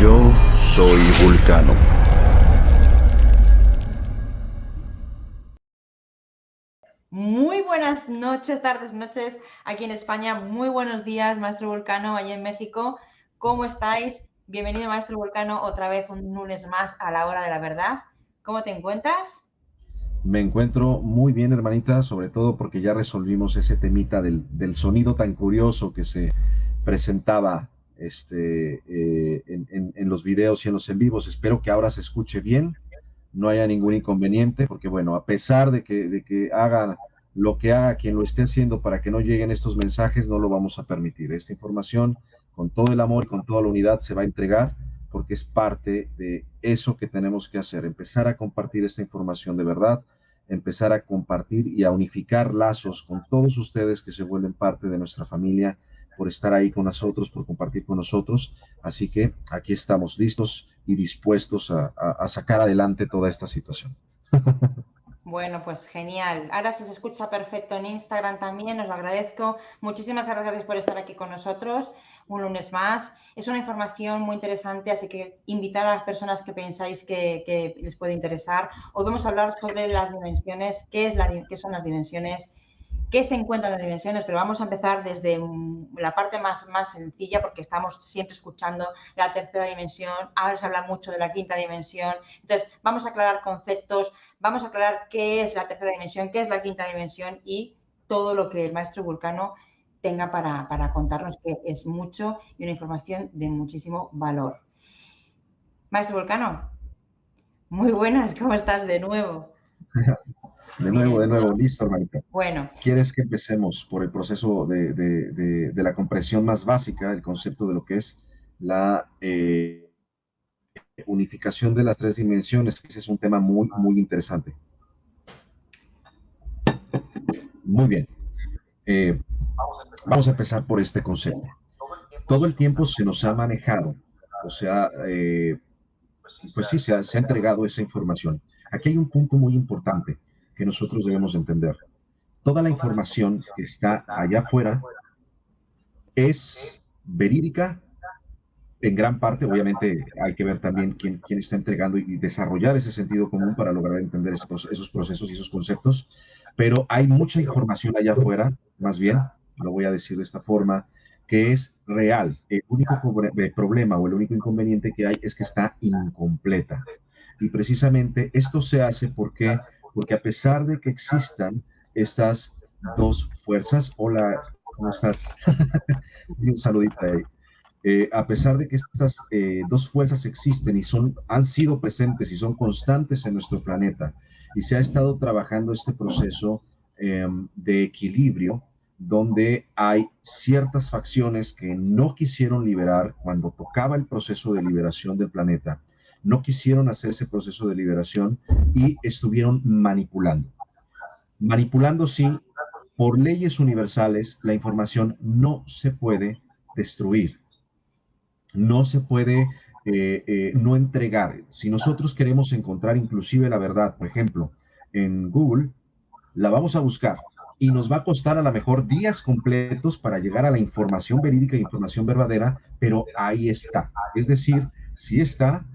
Yo soy Vulcano. Muy buenas noches, tardes, noches aquí en España. Muy buenos días, Maestro Vulcano, allá en México. ¿Cómo estáis? Bienvenido, Maestro Vulcano, otra vez un lunes más a la hora de la verdad. ¿Cómo te encuentras? Me encuentro muy bien, hermanita, sobre todo porque ya resolvimos ese temita del sonido tan curioso que se presentaba en los videos y en los en vivos. Espero que ahora se escuche bien, no haya ningún inconveniente, porque bueno, a pesar de que haga lo que haga quien lo esté haciendo para que no lleguen estos mensajes, no lo vamos a permitir. Esta información, con todo el amor y con toda la unidad, se va a entregar porque es parte de eso que tenemos que hacer, empezar a compartir esta información de verdad, empezar a compartir y a unificar lazos con todos ustedes que se vuelven parte de nuestra familia, por estar ahí con nosotros, por compartir con nosotros. Así que aquí estamos listos y dispuestos a sacar adelante toda esta situación. Bueno, pues genial. Ahora sí se escucha perfecto en Instagram también, os lo agradezco. Muchísimas gracias por estar aquí con nosotros un lunes más. Es una información muy interesante, así que invitar a las personas que pensáis que les puede interesar. Hoy vamos a hablar sobre las dimensiones, qué son las dimensiones, qué se encuentran en las dimensiones, pero vamos a empezar desde la parte más sencilla, porque estamos siempre escuchando la tercera dimensión, ahora se habla mucho de la quinta dimensión. Entonces, vamos a aclarar conceptos, vamos a aclarar qué es la tercera dimensión, qué es la quinta dimensión y todo lo que el maestro Vulcano tenga para contarnos, que es mucho y una información de muchísimo valor. Maestro Vulcano, muy buenas, ¿cómo estás de nuevo? De nuevo, listo, hermanita. Bueno, ¿Quieres que empecemos por el proceso de la comprensión más básica, el concepto de lo que es la unificación de las tres dimensiones? Ese es un tema muy interesante. Muy bien. Eh, Vamos a empezar por este concepto. Todo el tiempo se nos ha manejado, o sea, pues sí, se ha entregado esa información. Aquí hay un punto muy importante que nosotros debemos entender. Toda la información que está allá afuera es verídica en gran parte. Obviamente hay que ver también quién está entregando y desarrollar ese sentido común para lograr entender esos procesos y esos conceptos, pero hay mucha información allá afuera, más bien, lo voy a decir de esta forma, que es real. El único problema o el único inconveniente que hay es que está incompleta. Y precisamente esto se hace porque a pesar de que existan estas dos fuerzas, hola, ¿cómo estás? Y un saludito ahí. A pesar de que estas dos fuerzas existen y han sido presentes y son constantes en nuestro planeta, y se ha estado trabajando este proceso de equilibrio, donde hay ciertas facciones que no quisieron liberar cuando tocaba el proceso de liberación del planeta, no quisieron hacer ese proceso de liberación y estuvieron manipulando. Manipulando, sí, por leyes universales, la información no se puede destruir, no se puede no entregar. Si nosotros queremos encontrar inclusive la verdad, por ejemplo, en Google, la vamos a buscar y nos va a costar a lo mejor días completos para llegar a la información verídica e información verdadera, pero ahí está. Es decir, sí está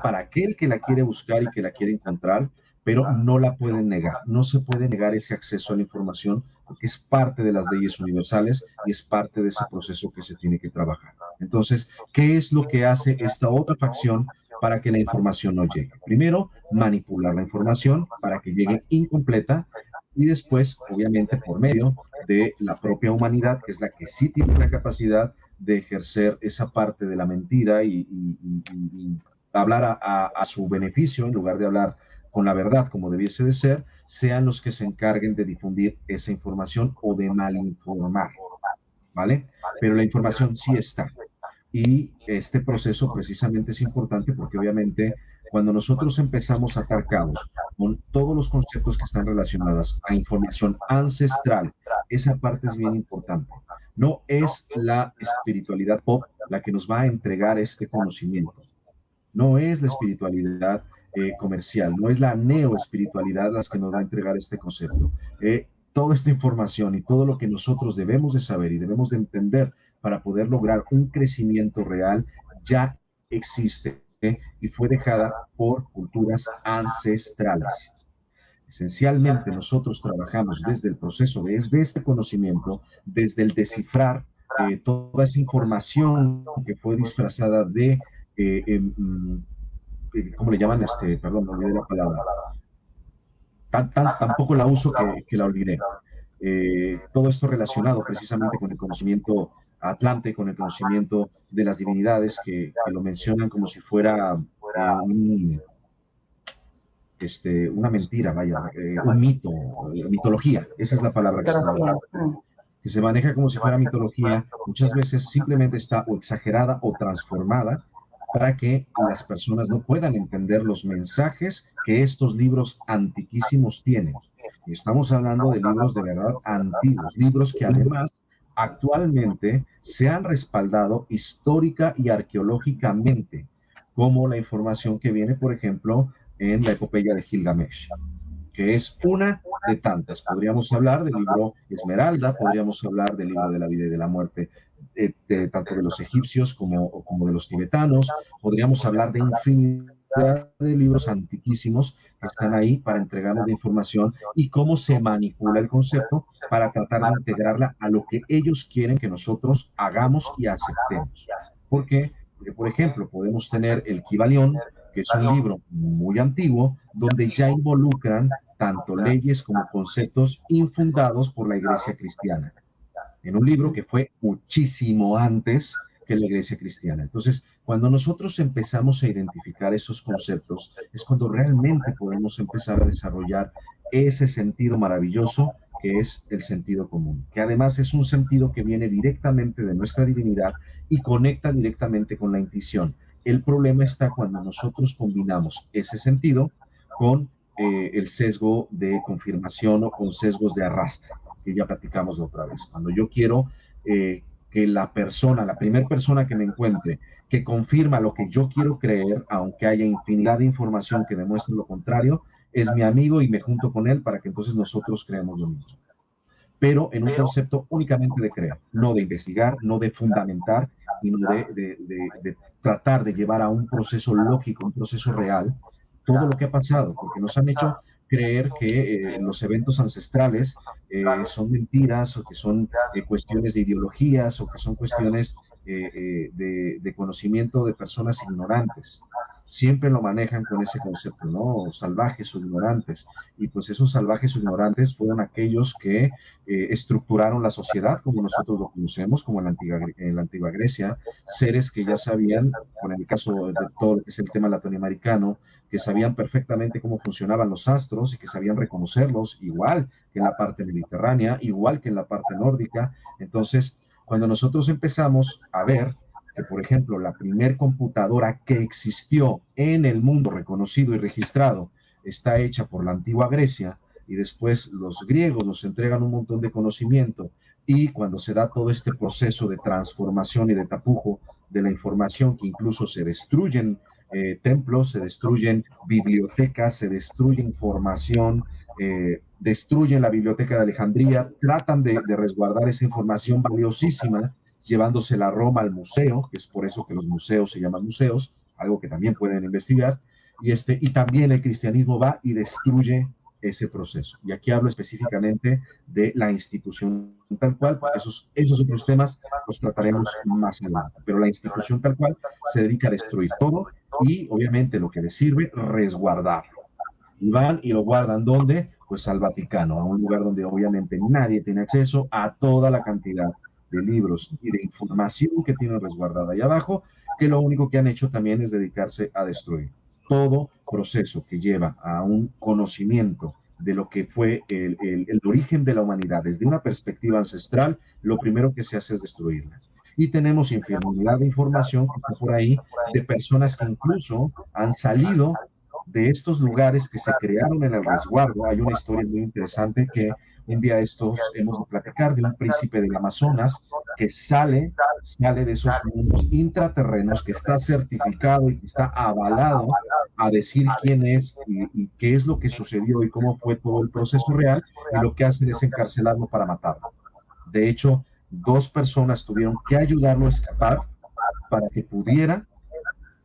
para aquel que la quiere buscar y que la quiere encontrar, pero no la pueden negar. No se puede negar ese acceso a la información porque es parte de las leyes universales y es parte de ese proceso que se tiene que trabajar. Entonces, ¿qué es lo que hace esta otra facción para que la información no llegue? Primero, manipular la información para que llegue incompleta y después, obviamente, por medio de la propia humanidad, que es la que sí tiene la capacidad de ejercer esa parte de la mentira y hablar a su beneficio en lugar de hablar con la verdad como debiese de ser, sean los que se encarguen de difundir esa información o de malinformar, ¿vale? Pero la información sí está. Y este proceso precisamente es importante porque obviamente cuando nosotros empezamos a atar cabos con todos los conceptos que están relacionados a información ancestral, esa parte es bien importante. No es la espiritualidad pop la que nos va a entregar este conocimiento. No es la espiritualidad comercial, no es la neoespiritualidad la que nos va a entregar este concepto. Toda esta información y todo lo que nosotros debemos de saber y debemos de entender para poder lograr un crecimiento real ya existe y fue dejada por culturas ancestrales. Esencialmente, nosotros trabajamos desde el proceso, desde este conocimiento, desde el descifrar toda esa información que fue disfrazada de, ¿cómo le llaman? Perdón, me olvidé la palabra. Tampoco la uso que la olvidé. Todo esto relacionado precisamente con el conocimiento atlante, con el conocimiento de las divinidades que lo mencionan como si fuera una mentira, vaya, un mito, mitología, esa es la palabra que se maneja como si fuera mitología, muchas veces simplemente está o exagerada o transformada para que las personas no puedan entender los mensajes que estos libros antiquísimos tienen. Y estamos hablando de libros de verdad antiguos, libros que además actualmente se han respaldado histórica y arqueológicamente, como la información que viene, por ejemplo, en la epopeya de Gilgamesh, que es una de tantas. Podríamos hablar del libro Esmeralda, podríamos hablar del libro de la vida y de la muerte, tanto de los egipcios como de los tibetanos, podríamos hablar de infinidad de libros antiquísimos que están ahí para entregarnos la información y cómo se manipula el concepto para tratar de integrarla a lo que ellos quieren que nosotros hagamos y aceptemos. ¿Por qué? Porque, por ejemplo, podemos tener el Kybalión, que es un libro muy antiguo, donde ya involucran tanto leyes como conceptos infundados por la Iglesia cristiana, en un libro que fue muchísimo antes que la Iglesia cristiana. Entonces, cuando nosotros empezamos a identificar esos conceptos, es cuando realmente podemos empezar a desarrollar ese sentido maravilloso que es el sentido común, que además es un sentido que viene directamente de nuestra divinidad y conecta directamente con la intuición. El problema está cuando nosotros combinamos ese sentido con el sesgo de confirmación o con sesgos de arrastre, que ya platicamos la otra vez. Cuando yo quiero que la primera persona que me encuentre, que confirma lo que yo quiero creer, aunque haya infinidad de información que demuestre lo contrario, es mi amigo y me junto con él para que entonces nosotros creamos lo mismo. Pero en un concepto únicamente de creer, no de investigar, no de fundamentar, sino de tratar de llevar a un proceso lógico, un proceso real, todo lo que ha pasado, porque nos han hecho creer que los eventos ancestrales son mentiras o que son cuestiones de ideologías o que son cuestiones de conocimiento de personas ignorantes. Siempre lo manejan con ese concepto, ¿no? Salvajes o ignorantes. Y pues esos salvajes o ignorantes fueron aquellos que estructuraron la sociedad como nosotros lo conocemos, como en la antigua Grecia, seres que ya sabían, por el caso de todo lo que es el tema latinoamericano, que sabían perfectamente cómo funcionaban los astros y que sabían reconocerlos, igual que en la parte mediterránea, igual que en la parte nórdica. Entonces, cuando nosotros empezamos a ver que, por ejemplo, la primer computadora que existió en el mundo reconocido y registrado está hecha por la antigua Grecia, y después los griegos nos entregan un montón de conocimiento, y cuando se da todo este proceso de transformación y de tapujo de la información, que incluso se destruyen templos, se destruyen bibliotecas, se destruye información, destruyen la biblioteca de Alejandría, tratan de resguardar esa información valiosísima, llevándosela a Roma al museo, que es por eso que los museos se llaman museos, algo que también pueden investigar, y también el cristianismo va y destruye ese proceso. Y aquí hablo específicamente de la institución tal cual, porque esos otros temas los trataremos más adelante, pero la institución tal cual se dedica a destruir todo y obviamente lo que les sirve, resguardarlo. Y van y lo guardan, ¿dónde? Pues al Vaticano, a un lugar donde obviamente nadie tiene acceso a toda la cantidad de libros y de información que tienen resguardada ahí abajo, que lo único que han hecho también es dedicarse a destruir. Todo proceso que lleva a un conocimiento de lo que fue el origen de la humanidad desde una perspectiva ancestral, lo primero que se hace es destruirla. Y tenemos infinidad de información que está por ahí de personas que incluso han salido de estos lugares que se crearon en el resguardo. Hay una historia muy interesante que un día estos hemos de platicar de un príncipe del Amazonas que sale de esos mundos intraterrenos, que está certificado y que está avalado a decir quién es y qué es lo que sucedió y cómo fue todo el proceso real, y lo que hacen es encarcelarlo para matarlo. De hecho, 2 personas tuvieron que ayudarlo a escapar para que pudiera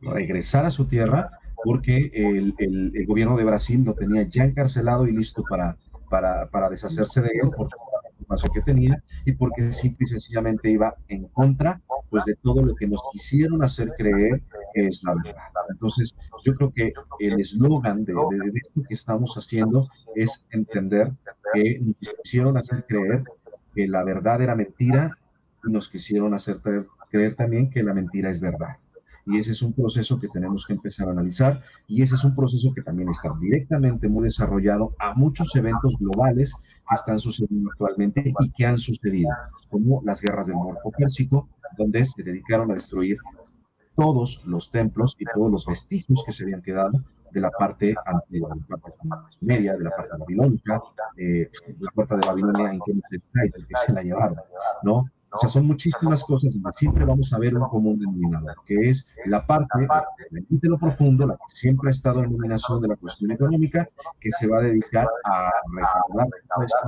regresar a su tierra porque el gobierno de Brasil lo tenía ya encarcelado y listo para deshacerse de él por toda la información que tenía y porque simple y sencillamente iba en contra pues, de todo lo que nos quisieron hacer creer que es la verdad. Entonces, yo creo que el eslogan de esto que estamos haciendo es entender que nos quisieron hacer creer que la verdad era mentira y nos quisieron hacer creer también que la mentira es verdad. Y ese es un proceso que tenemos que empezar a analizar y ese es un proceso que también está directamente muy desarrollado a muchos eventos globales que están sucediendo actualmente y que han sucedido, como las guerras del Golfo Pérsico, donde se dedicaron a destruir todos los templos y todos los vestigios que se habían quedado de la parte antigua, de la parte media, de la parte babilónica, la puerta de Babilonia en que no se está y que se la llevaron, ¿no? O sea, son muchísimas cosas donde siempre vamos a ver un común denominador, que es la parte de lo profundo, la que siempre ha estado en dominación de la cuestión económica, que se va a dedicar a recaudar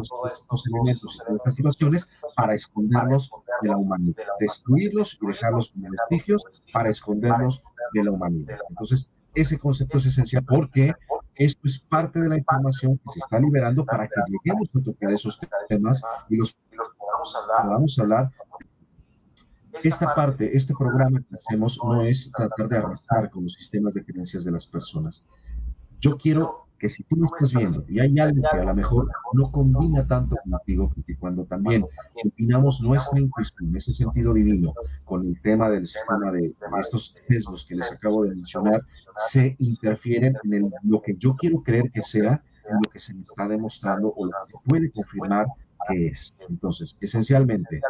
todos estos elementos y todas estas situaciones para escondernos de la humanidad, destruirlos y dejarlos como vestigios para escondernos de la humanidad. Entonces, ese concepto es esencial porque esto es parte de la información que se está liberando para que lleguemos a tocar esos temas y los podamos hablar. Esta parte, este programa que hacemos no es tratar de arrasar con los sistemas de creencias de las personas. Yo quiero que si tú me estás viendo y hay algo que a lo mejor no combina tanto contigo, porque cuando también opinamos nuestra intuición, ese sentido divino, con el tema del sistema de estos sesgos que les acabo de mencionar, se interfieren en lo que yo quiero creer que sea, en lo que se me está demostrando o lo que se puede confirmar que es. Entonces, esencialmente,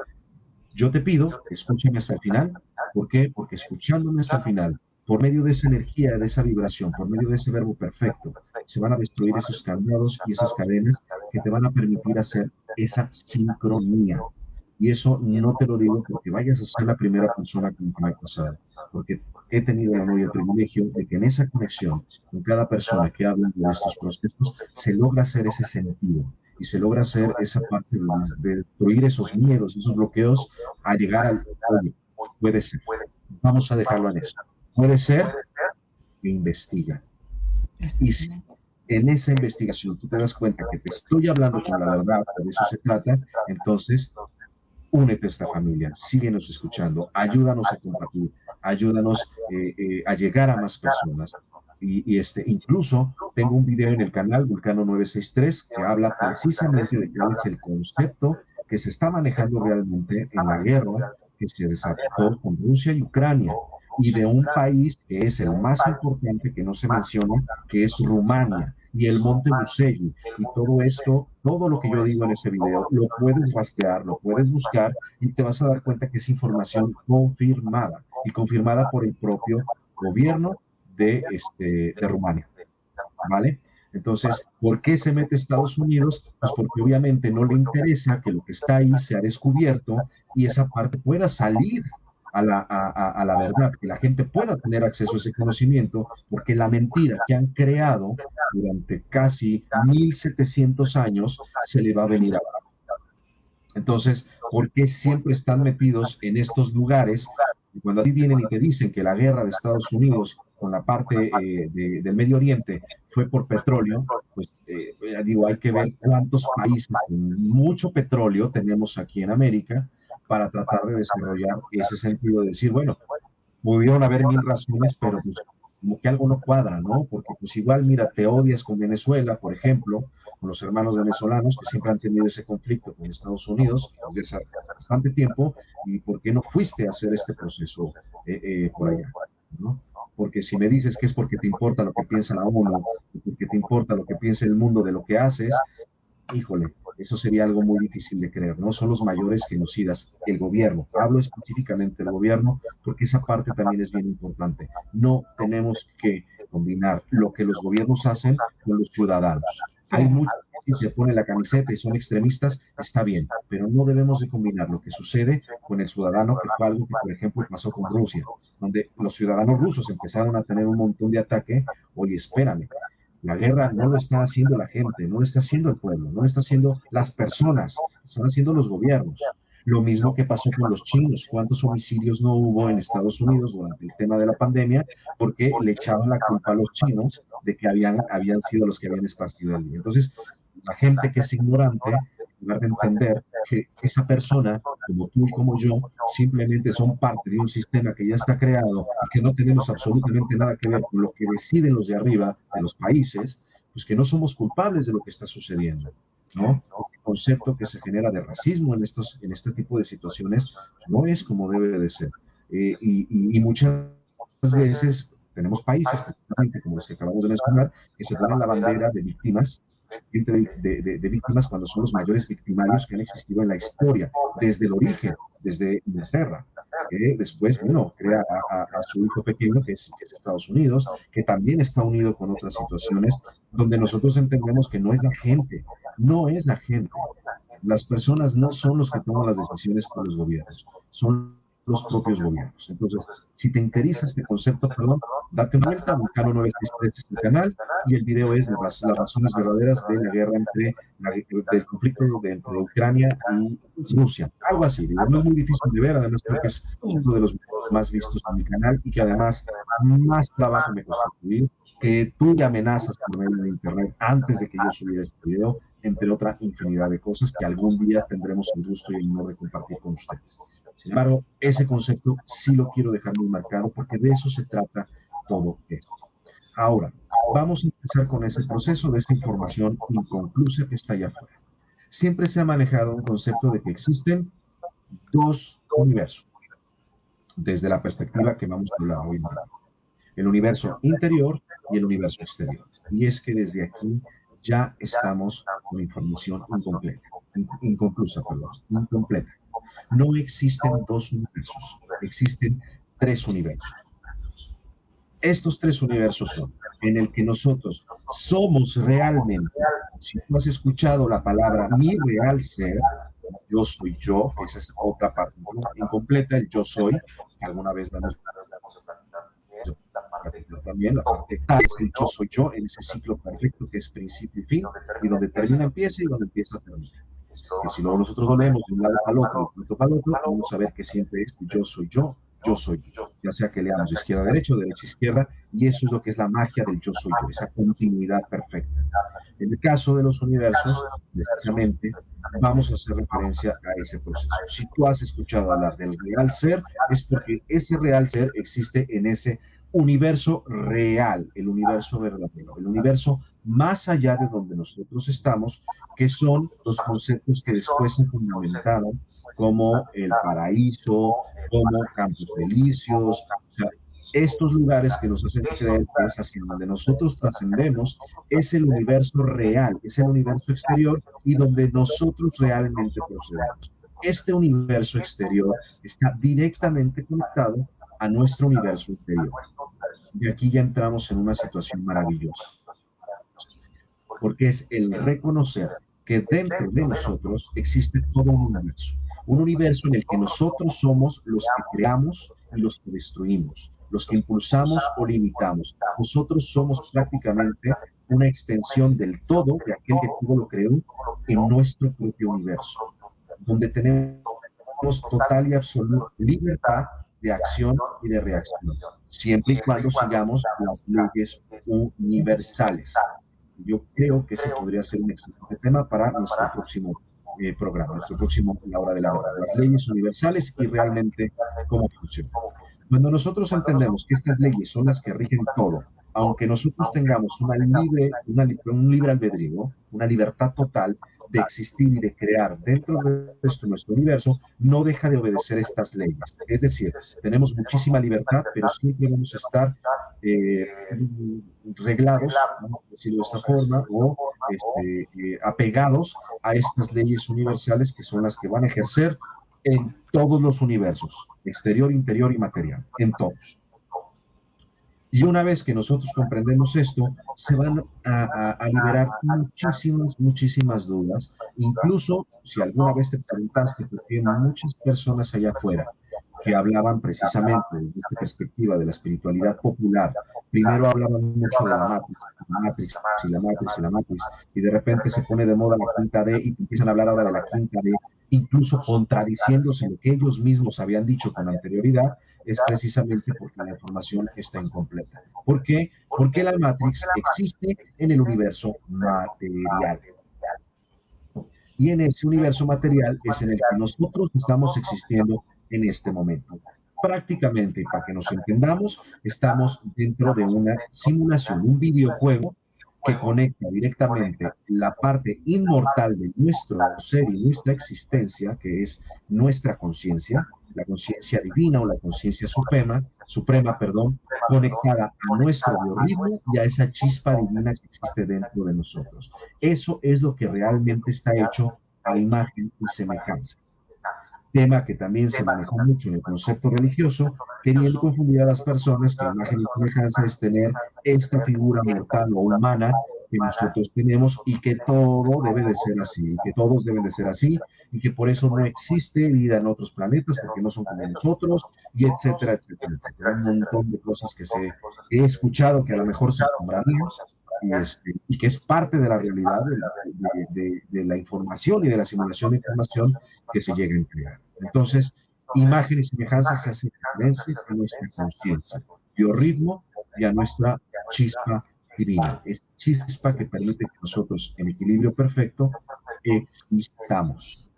yo te pido que escúchame hasta el final. ¿Por qué? Porque escuchándome hasta el final, por medio de esa energía, de esa vibración, por medio de ese verbo perfecto, se van a destruir esos candados y esas cadenas que te van a permitir hacer esa sincronía. Y eso no te lo digo porque vayas a ser la primera persona con que me ha pasado, porque he tenido el honor y el privilegio de que en esa conexión con cada persona que habla de estos procesos se logra hacer ese sentido y se logra hacer esa parte de destruir esos miedos, esos bloqueos, a llegar al, oye, puede ser. Vamos a dejarlo en eso. Puede ser, e investiga. Y si en esa investigación tú te das cuenta que te estoy hablando con la verdad, de eso se trata, entonces únete a esta familia, síguenos escuchando, ayúdanos a compartir, ayúdanos a llegar a más personas. Incluso tengo un video en el canal Vulcano 963 que habla precisamente de cuál es el concepto que se está manejando realmente en la guerra que se desató con Rusia y Ucrania, y de un país que es el más importante que no se menciona, que es Rumania, y el Monte Muselli, y todo esto, todo lo que yo digo en ese video, lo puedes rastrear, lo puedes buscar, y te vas a dar cuenta que es información confirmada, y confirmada por el propio gobierno de Rumania, ¿vale? Entonces, ¿por qué se mete Estados Unidos? Pues porque obviamente no le interesa que lo que está ahí sea descubierto y esa parte pueda salir a la verdad, que la gente pueda tener acceso a ese conocimiento, porque la mentira que han creado durante casi 1700 años se le va a venir abajo. Entonces, ¿por qué siempre están metidos en estos lugares? Y cuando a ti vienen y te dicen que la guerra de Estados Unidos con la parte del Medio Oriente fue por petróleo, pues digo, hay que ver cuántos países con mucho petróleo tenemos aquí en América para tratar de desarrollar ese sentido de decir, bueno, pudieron haber mil razones, pero pues como que algo no cuadra, ¿no? Porque pues igual, mira, te odias con Venezuela, por ejemplo, con los hermanos venezolanos que siempre han tenido ese conflicto con Estados Unidos desde hace bastante tiempo, y ¿por qué no fuiste a hacer este proceso por allá, ¿no? Porque si me dices que es porque te importa lo que piensa la ONU, porque te importa lo que piensa el mundo de lo que haces, híjole, eso sería algo muy difícil de creer, ¿no? Son los mayores genocidas, el gobierno. Hablo específicamente del gobierno porque esa parte también es bien importante. No tenemos que combinar lo que los gobiernos hacen con los ciudadanos. Hay muchos que se ponen la camiseta y son extremistas, está bien, pero no debemos de combinar lo que sucede con el ciudadano, que fue algo que, por ejemplo, pasó con Rusia, donde los ciudadanos rusos empezaron a tener un montón de ataque. Oye, espérame, la guerra no lo está haciendo la gente, no lo está haciendo el pueblo, no lo está haciendo las personas, están haciendo los gobiernos. Lo mismo que pasó con los chinos. ¿Cuántos homicidios no hubo en Estados Unidos durante el tema de la pandemia? Porque le echaban la culpa a los chinos de que habían sido los que habían esparcido el virus. Entonces, la gente que es ignorante, en lugar de entender que esa persona, como tú y como yo, simplemente son parte de un sistema que ya está creado y que no tenemos absolutamente nada que ver con lo que deciden los de arriba de los países, pues que no somos culpables de lo que está sucediendo, ¿no? El concepto que se genera de racismo en este tipo de situaciones no es como debe de ser. Y muchas veces tenemos países, precisamente como los que acabamos de mencionar, que se ponen la bandera de víctimas, de víctimas cuando son los mayores victimarios que han existido en la historia, desde el origen, desde Inglaterra, que después, bueno, crea a su hijo pequeño, que es Estados Unidos, que también está unido con otras situaciones, donde nosotros entendemos que no es la gente, no es la gente. Las personas no son los que toman las decisiones por los gobiernos, son los propios gobiernos. Entonces, si te interesa este concepto, perdón, date una vuelta, Vulcano 963 es el canal, y el video es las razones verdaderas de la guerra del conflicto entre Ucrania y Rusia. Algo así, digo, no es muy difícil de ver, además creo que es uno de los videos más vistos en mi canal y que además más trabajo me costó subir, que tú ya amenazas por medio de internet antes de que yo subiera este video, entre otra infinidad de cosas que algún día tendremos el gusto y el honor de compartir con ustedes. Sin embargo, ese concepto sí lo quiero dejar muy marcado porque de eso se trata todo esto. Ahora, vamos a empezar con ese proceso de esta información inconclusa que está allá afuera. Siempre se ha manejado un concepto de que existen dos universos, desde la perspectiva que vamos a hablar hoy en día. El universo interior y el universo exterior. Y es que desde aquí ya estamos con información inconclusa. No existen dos universos, existen tres universos. Estos tres universos son en el que nosotros somos realmente, si tú has escuchado la palabra mi real ser, yo soy yo, esa es otra parte incompleta, el yo soy, que alguna vez damos también la parte es el yo soy yo, en ese ciclo perfecto que es principio y fin, y donde termina empieza y donde empieza termina. Que si luego nosotros lo leemos de un lado para el otro, de otro para el otro, vamos a ver que siempre es yo soy yo, yo soy yo. Ya sea que leamos de izquierda a derecha o derecha a izquierda, y eso es lo que es la magia del yo soy yo, esa continuidad perfecta. En el caso de los universos, precisamente, vamos a hacer referencia a ese proceso. Si tú has escuchado hablar del real ser, es porque ese real ser existe en ese universo real, el universo verdadero, el universo más allá de donde nosotros estamos, que son los conceptos que después se fundamentaron como el paraíso, como campos delicios, o sea, estos lugares que nos hacen creer que es hacia donde nosotros trascendemos, es el universo real, es el universo exterior y donde nosotros realmente procedemos. Este universo exterior está directamente conectado a nuestro universo interior. Y aquí ya entramos en una situación maravillosa, porque es el reconocer que dentro de nosotros existe todo un universo en el que nosotros somos los que creamos y los que destruimos, los que impulsamos o limitamos. Nosotros somos prácticamente una extensión del todo de aquel que todo lo creó en nuestro propio universo, donde tenemos total y absoluta libertad de acción y de reacción, siempre y cuando sigamos las leyes universales. Yo creo que ese podría ser un excelente tema para nuestro próximo programa, nuestro próximo La Hora de la Hora, las leyes universales y realmente cómo funcionan. Cuando nosotros entendemos que estas leyes son las que rigen todo, aunque nosotros tengamos un libre albedrío, una libertad total de existir y de crear dentro de nuestro universo, no deja de obedecer estas leyes. Es decir, tenemos muchísima libertad, pero siempre vamos a estar reglados, vamos a decirlo de esta forma, o apegados a estas leyes universales que son las que van a ejercer en todos los universos, exterior, interior y material, en todos. Y una vez que nosotros comprendemos esto, se van a liberar muchísimas dudas. Incluso, si alguna vez te preguntaste, porque hay muchas personas allá afuera que hablaban precisamente desde esta perspectiva de la espiritualidad popular. Primero hablaban mucho de la Matrix, y de repente se pone de moda la quinta D y empiezan a hablar ahora de la quinta D. incluso contradiciéndose lo que ellos mismos habían dicho con anterioridad, es precisamente porque la información está incompleta. ¿Por qué? Porque la Matrix existe en el universo material. Y en ese universo material es en el que nosotros estamos existiendo en este momento. Prácticamente, para que nos entendamos, estamos dentro de una simulación, un videojuego que conecta directamente la parte inmortal de nuestro ser y nuestra existencia, que es nuestra conciencia, la conciencia divina o la conciencia suprema, perdón, conectada a nuestro biorritmo y a esa chispa divina que existe dentro de nosotros. Eso es lo que realmente está hecho a imagen y semejanza. Tema que también se manejó mucho en el concepto religioso, queriendo confundir a las personas que imagen y semejanza es tener esta figura mortal o humana que nosotros tenemos y que todo debe de ser así, y que todos deben de ser así, y que por eso no existe vida en otros planetas porque no son como nosotros, y etcétera, etcétera, etcétera. Un montón de cosas que he escuchado que a lo mejor se asombrarían y que es parte de la realidad de la información y de la simulación de información que se llega a entregar. Entonces, imagen y semejanza se hace referencia a nuestra conciencia, biorritmo y a nuestra chispa divina. Es chispa que permite que nosotros, en equilibrio perfecto, existamos.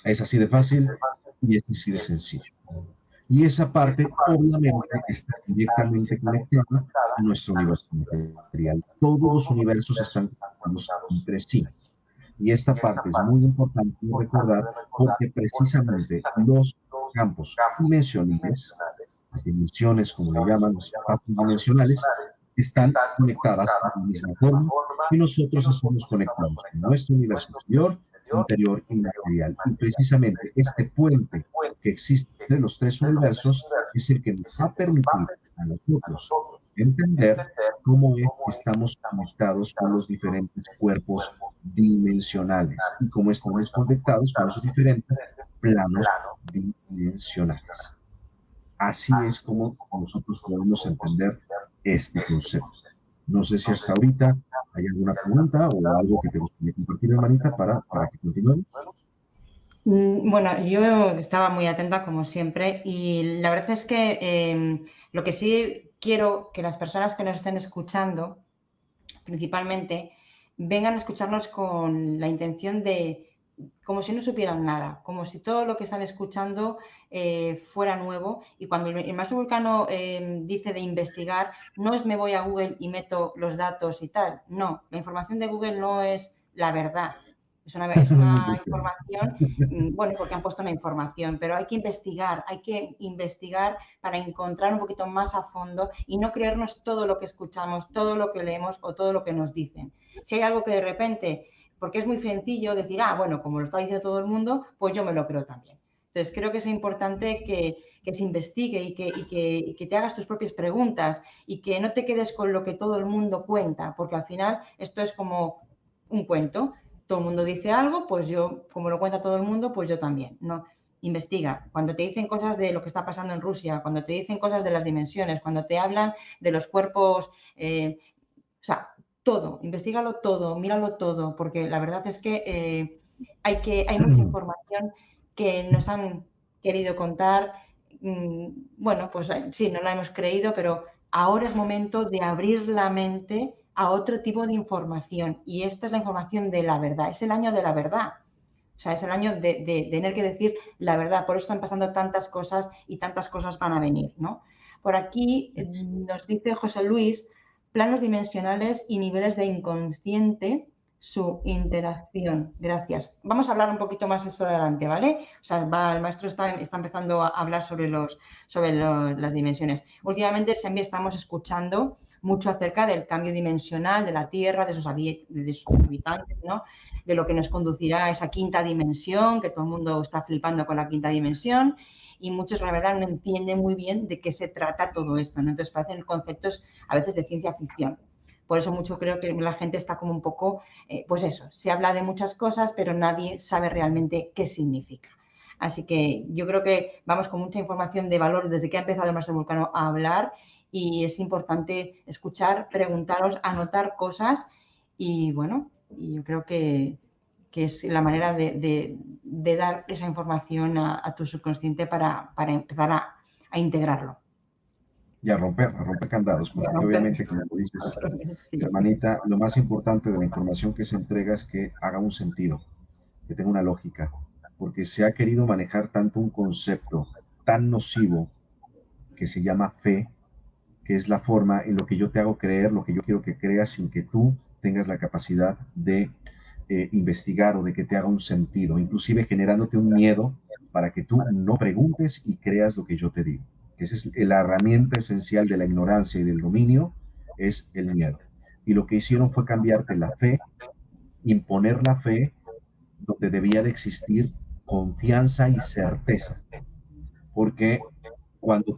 Es así de fácil y es así de sencillo. Y esa parte, obviamente, está directamente conectada a nuestro universo material. Todos los universos están conectados entre sí. Y esta parte es muy importante recordar porque precisamente los campos dimensionales, las dimensiones, como le llaman, los campos dimensionales, están conectadas de la misma forma y nosotros estamos conectados con nuestro universo exterior, interior y material. Y precisamente este puente que existe entre los tres universos es el que nos va a permitir a nosotros entender cómo es que estamos conectados con los diferentes cuerpos dimensionales y cómo estamos conectados con esos diferentes planos dimensionales. Así es como nosotros podemos entender este concepto. No sé si hasta ahorita hay alguna pregunta o algo que te gustaría compartir, hermanita, para que continuemos. Bueno, yo estaba muy atenta como siempre y la verdad es que lo que sí quiero que las personas que nos estén escuchando, principalmente, vengan a escucharnos con la intención de como si no supieran nada, como si todo lo que están escuchando fuera nuevo. Y cuando el maestro Vulcano dice de investigar, no es me voy a Google y meto los datos y tal. No, la información de Google no es la verdad. Es una información, bueno, porque han puesto una información, pero hay que investigar para encontrar un poquito más a fondo y no creernos todo lo que escuchamos, todo lo que leemos o todo lo que nos dicen. Si hay algo que de repente, porque es muy sencillo decir, bueno, como lo está diciendo todo el mundo, pues yo me lo creo también. Entonces, creo que es importante que se investigue y que te hagas tus propias preguntas y que no te quedes con lo que todo el mundo cuenta, porque al final esto es como un cuento. Todo el mundo dice algo, pues yo, como lo cuenta todo el mundo, pues yo también, ¿no? Investiga. Cuando te dicen cosas de lo que está pasando en Rusia, cuando te dicen cosas de las dimensiones, cuando te hablan de los cuerpos, o sea, todo, investígalo todo, míralo todo, porque la verdad es que hay mucha información que nos han querido contar. Bueno, pues sí, no la hemos creído, pero ahora es momento de abrir la mente a otro tipo de información y esta es la información de la verdad, es el año de la verdad, o sea, es el año de tener que decir la verdad, por eso están pasando tantas cosas y tantas cosas van a venir, ¿no? Por aquí nos dice José Luis, planos dimensionales y niveles de inconsciente, su interacción. Gracias. Vamos a hablar un poquito más esto adelante, ¿vale? O sea, el maestro está empezando a hablar sobre las dimensiones. Últimamente también estamos escuchando mucho acerca del cambio dimensional de la Tierra, de sus habitantes, ¿no? De lo que nos conducirá a esa quinta dimensión, que todo el mundo está flipando con la quinta dimensión y muchos, la verdad, no entienden muy bien de qué se trata todo esto, ¿no? Entonces, parecen conceptos a veces de ciencia ficción. Por eso mucho creo que la gente está como un poco, pues eso, se habla de muchas cosas, pero nadie sabe realmente qué significa. Así que yo creo que vamos con mucha información de valor desde que ha empezado el maestro Vulcano a hablar y es importante escuchar, preguntaros, anotar cosas y bueno, y yo creo que que es la manera de dar esa información a tu subconsciente para empezar a integrarlo. Y a romper candados, porque obviamente, como tú dices, Sí. hermanita, lo más importante de la información que se entrega es que haga un sentido, que tenga una lógica, porque se ha querido manejar tanto un concepto tan nocivo que se llama fe, que es la forma en lo que yo te hago creer, lo que yo quiero que creas sin que tú tengas la capacidad de investigar o de que te haga un sentido, inclusive generándote un miedo para que tú no preguntes y creas lo que yo te digo. Esa es la herramienta esencial de la ignorancia y del dominio, es el miedo. Y lo que hicieron fue cambiarte la fe, imponer la fe donde debía de existir confianza y certeza. Porque cuando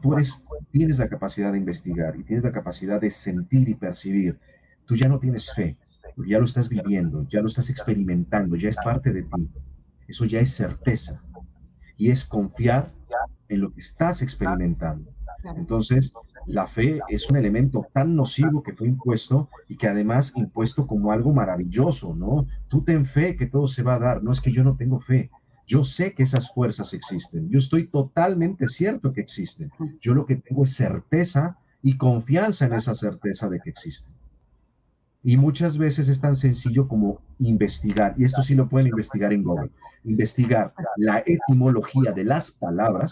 tienes la capacidad de investigar y tienes la capacidad de sentir y percibir, tú ya no tienes fe, porque ya lo estás viviendo, ya lo estás experimentando, ya es parte de ti. Eso ya es certeza y es confiar en lo que estás experimentando. Entonces, la fe es un elemento tan nocivo que fue impuesto y que además impuesto como algo maravilloso, ¿no? Tú ten fe que todo se va a dar, no es que yo no tengo fe. Yo sé que esas fuerzas existen, yo estoy totalmente cierto que existen. Yo lo que tengo es certeza y confianza en esa certeza de que existen. Y muchas veces es tan sencillo como investigar, y esto sí lo pueden investigar en Google, investigar la etimología de las palabras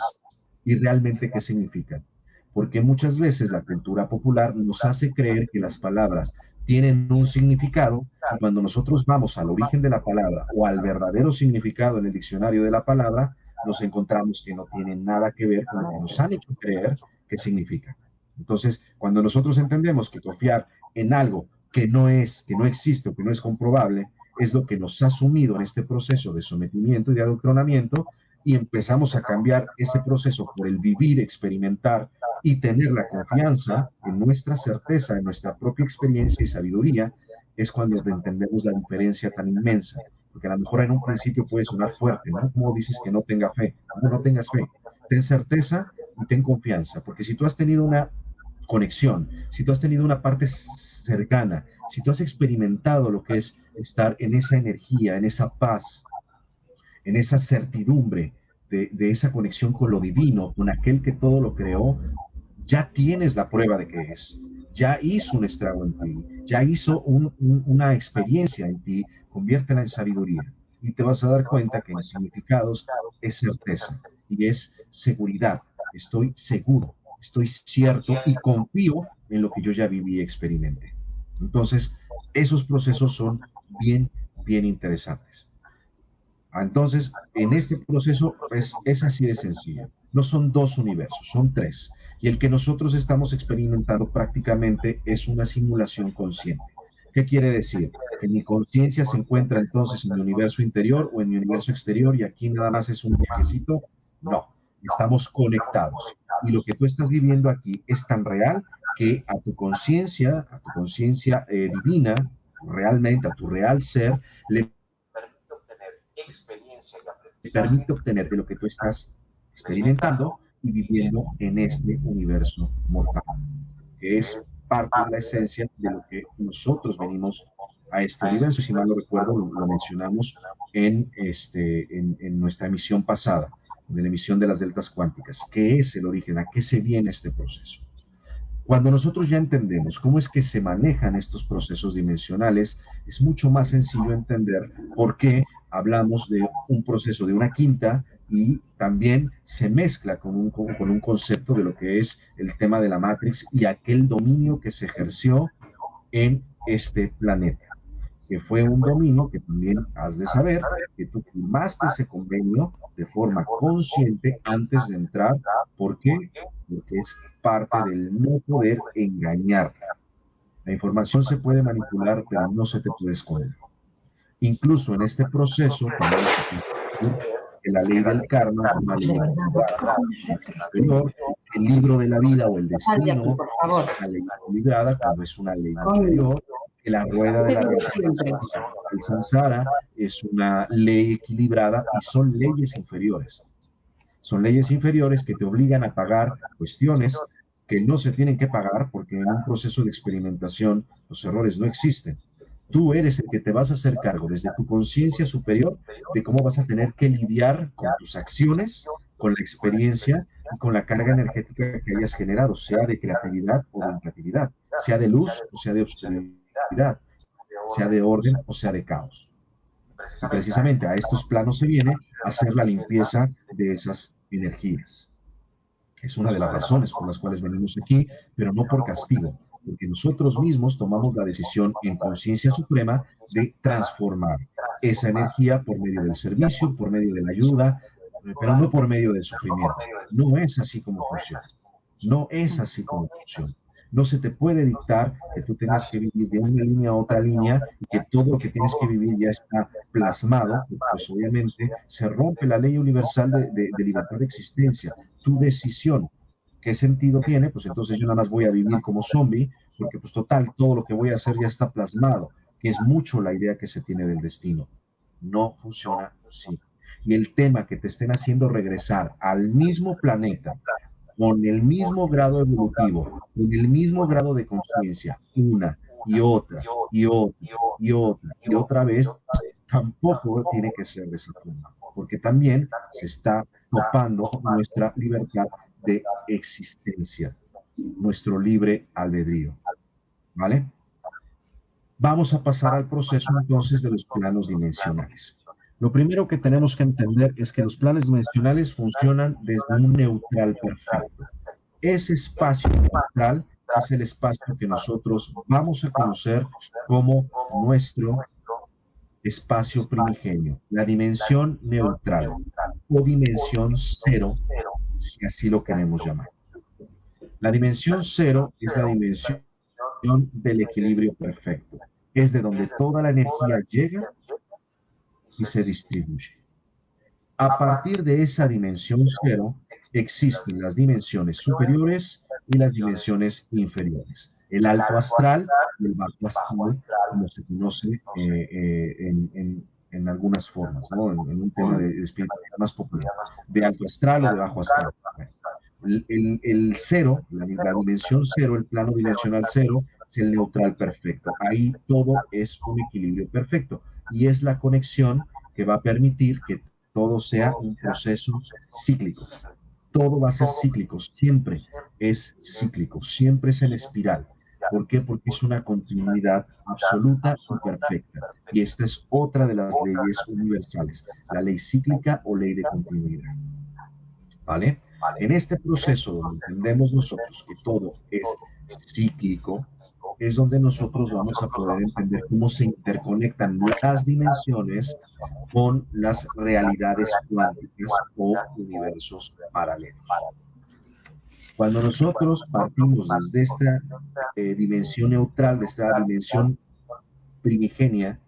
y realmente qué significan. Porque muchas veces la cultura popular nos hace creer que las palabras tienen un significado y cuando nosotros vamos al origen de la palabra o al verdadero significado en el diccionario de la palabra, nos encontramos que no tienen nada que ver con lo que nos han hecho creer que significa. Entonces, cuando nosotros entendemos que confiar en algo que no existe o que no es comprobable, es lo que nos ha sumido en este proceso de sometimiento y de adoctrinamiento y empezamos a cambiar ese proceso por el vivir, experimentar y tener la confianza en nuestra certeza, en nuestra propia experiencia y sabiduría, es cuando entendemos la diferencia tan inmensa. Porque a lo mejor en un principio puede sonar fuerte, ¿no? Como dices que no tenga fe, no tengas fe, ten certeza y ten confianza, porque si tú has tenido una conexión, si tú has tenido una parte cercana, si tú has experimentado lo que es estar en esa energía, en esa paz, en esa certidumbre de esa conexión con lo divino, con aquel que todo lo creó, ya tienes la prueba de que es, ya hizo un estrago en ti, ya hizo una experiencia en ti, conviértela en sabiduría y te vas a dar cuenta que en significados es certeza y es seguridad, estoy seguro, estoy cierto y confío en lo que yo ya viví y experimenté. Entonces, esos procesos son bien, bien interesantes. Entonces, en este proceso es así de sencillo. No son dos universos, son tres. Y el que nosotros estamos experimentando prácticamente es una simulación consciente. ¿Qué quiere decir? Que mi conciencia se encuentra entonces en mi universo interior o en mi universo exterior y aquí nada más es un viajecito. No, estamos conectados. Y lo que tú estás viviendo aquí es tan real que a tu conciencia divina, realmente a tu real ser, le permite obtener de lo que tú estás experimentando y viviendo en este universo mortal, que es parte de la esencia de lo que nosotros venimos a este universo. Si mal no recuerdo, lo mencionamos en nuestra emisión pasada, en la emisión de las deltas cuánticas. ¿Qué es el origen? ¿A qué se viene este proceso? Cuando nosotros ya entendemos cómo es que se manejan estos procesos dimensionales, es mucho más sencillo entender por qué hablamos de un proceso de una quinta y también se mezcla con un concepto de lo que es el tema de la Matrix y aquel dominio que se ejerció en este planeta, que fue un dominio que también has de saber que tú firmaste ese convenio de forma consciente antes de entrar. ¿Por qué? Porque es parte del no poder engañar. La información se puede manipular, pero no se te puede esconder. Incluso en este proceso, que la ley del karma es una ley inferior, el libro de la vida o el destino es una ley equilibrada cuando es una ley inferior, que la rueda de la reencarnación, el samsara, es una ley equilibrada y son leyes inferiores. Son leyes inferiores que te obligan a pagar cuestiones que no se tienen que pagar porque en un proceso de experimentación los errores no existen. Tú eres el que te vas a hacer cargo desde tu conciencia superior de cómo vas a tener que lidiar con tus acciones, con la experiencia y con la carga energética que hayas generado, sea de creatividad o de creatividad, sea de luz o sea de oscuridad, sea de orden o sea de caos. Y precisamente a estos planos se viene a hacer la limpieza de esas energías. Es una de las razones por las cuales venimos aquí, pero no por castigo, porque nosotros mismos tomamos la decisión en conciencia suprema de transformar esa energía por medio del servicio, por medio de la ayuda, pero no por medio del sufrimiento. No es así como funciona. No es así como funciona. No se te puede dictar que tú tengas que vivir de una línea a otra línea y que todo lo que tienes que vivir ya está plasmado, pues obviamente se rompe la ley universal de libertad de existencia. Tu decisión, ¿qué sentido tiene? Pues entonces yo nada más voy a vivir como zombie, porque pues total, todo lo que voy a hacer ya está plasmado, que es mucho la idea que se tiene del destino. No funciona así. Y el tema que te estén haciendo regresar al mismo planeta, con el mismo grado evolutivo, con el mismo grado de conciencia, una y otra, y otra, y otra, y otra vez, tampoco tiene que ser de esa forma, porque también se está topando nuestra libertad de existencia, nuestro libre albedrío, ¿vale? Vamos a pasar al proceso entonces de los planos dimensionales. Lo primero que tenemos que entender es que los planos dimensionales funcionan desde un neutral perfecto. Ese espacio neutral es el espacio que nosotros vamos a conocer como nuestro espacio primigenio, la dimensión neutral o dimensión cero, si así lo queremos llamar. La dimensión cero es la dimensión del equilibrio perfecto. Es de donde toda la energía llega y se distribuye. A partir de esa dimensión cero, existen las dimensiones superiores y las dimensiones inferiores. El alto astral y el bajo astral, como se conoce en algunas formas, ¿no? En un tema de espiritualidad más popular, de alto astral o de bajo astral. El cero, la dimensión cero, el plano dimensional cero, es el neutral perfecto. Ahí todo es un equilibrio perfecto y es la conexión que va a permitir que todo sea un proceso cíclico. Todo va a ser cíclico, siempre es cíclico, siempre es en espiral. ¿Por qué? Porque es una continuidad absoluta y perfecta. Y esta es otra de las leyes universales, la ley cíclica o ley de continuidad. ¿Vale? En este proceso donde entendemos nosotros que todo es cíclico, es donde nosotros vamos a poder entender cómo se interconectan las dimensiones con las realidades cuánticas o universos paralelos. Cuando nosotros partimos desde esta dimensión neutral, de esta dimensión primigenia,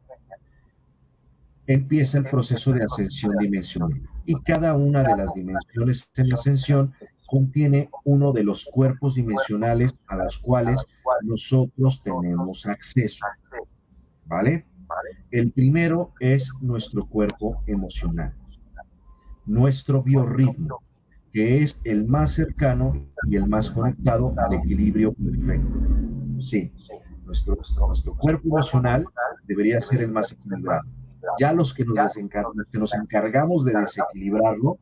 empieza el proceso de ascensión dimensional. Y cada una de las dimensiones en ascensión contiene uno de los cuerpos dimensionales a los cuales nosotros tenemos acceso, ¿vale? El primero es nuestro cuerpo emocional, nuestro biorritmo, que es el más cercano y el más conectado al equilibrio perfecto. Sí, nuestro cuerpo emocional debería ser el más equilibrado. Ya los que nos encargamos de desequilibrarlo,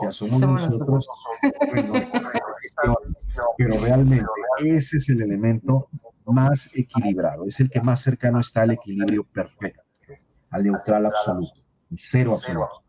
ya somos nosotros, bueno, pero realmente ese es el elemento más equilibrado, es el que más cercano está al equilibrio perfecto, al neutral absoluto, el cero absoluto,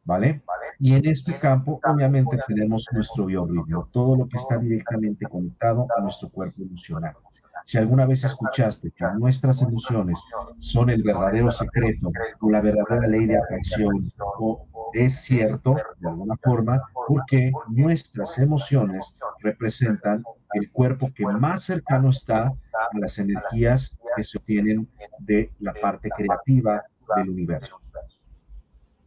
¿vale? Y en este campo, obviamente, tenemos nuestro biorritmo, todo lo que está directamente conectado a nuestro cuerpo emocional. Si alguna vez escuchaste que nuestras emociones son el verdadero secreto o la verdadera ley de atracción, o es cierto de alguna forma, porque nuestras emociones representan el cuerpo que más cercano está a las energías que se obtienen de la parte creativa del universo.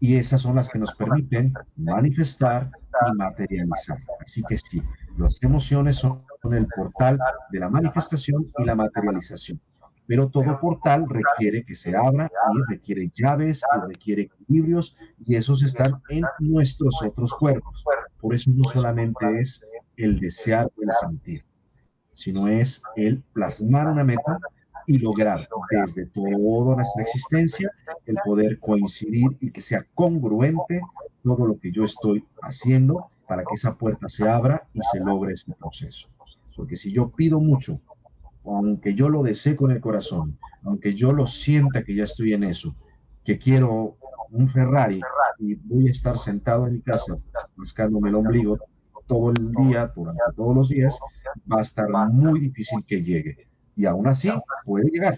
Y esas son las que nos permiten manifestar y materializar. Así que sí, las emociones son el portal de la manifestación y la materialización. Pero todo portal requiere que se abra y requiere llaves y requiere equilibrios y esos están en nuestros otros cuerpos. Por eso no solamente es el desear o el sentir, sino es el plasmar una meta y lograr desde toda nuestra existencia el poder coincidir y que sea congruente todo lo que yo estoy haciendo para que esa puerta se abra y se logre ese proceso. Porque si yo pido mucho, aunque yo lo desee con el corazón, aunque yo lo sienta que ya estoy en eso, que quiero un Ferrari y voy a estar sentado en mi casa rascándome el ombligo todo el día, durante todos los días, va a estar muy difícil que llegue. Y aún así puede llegar,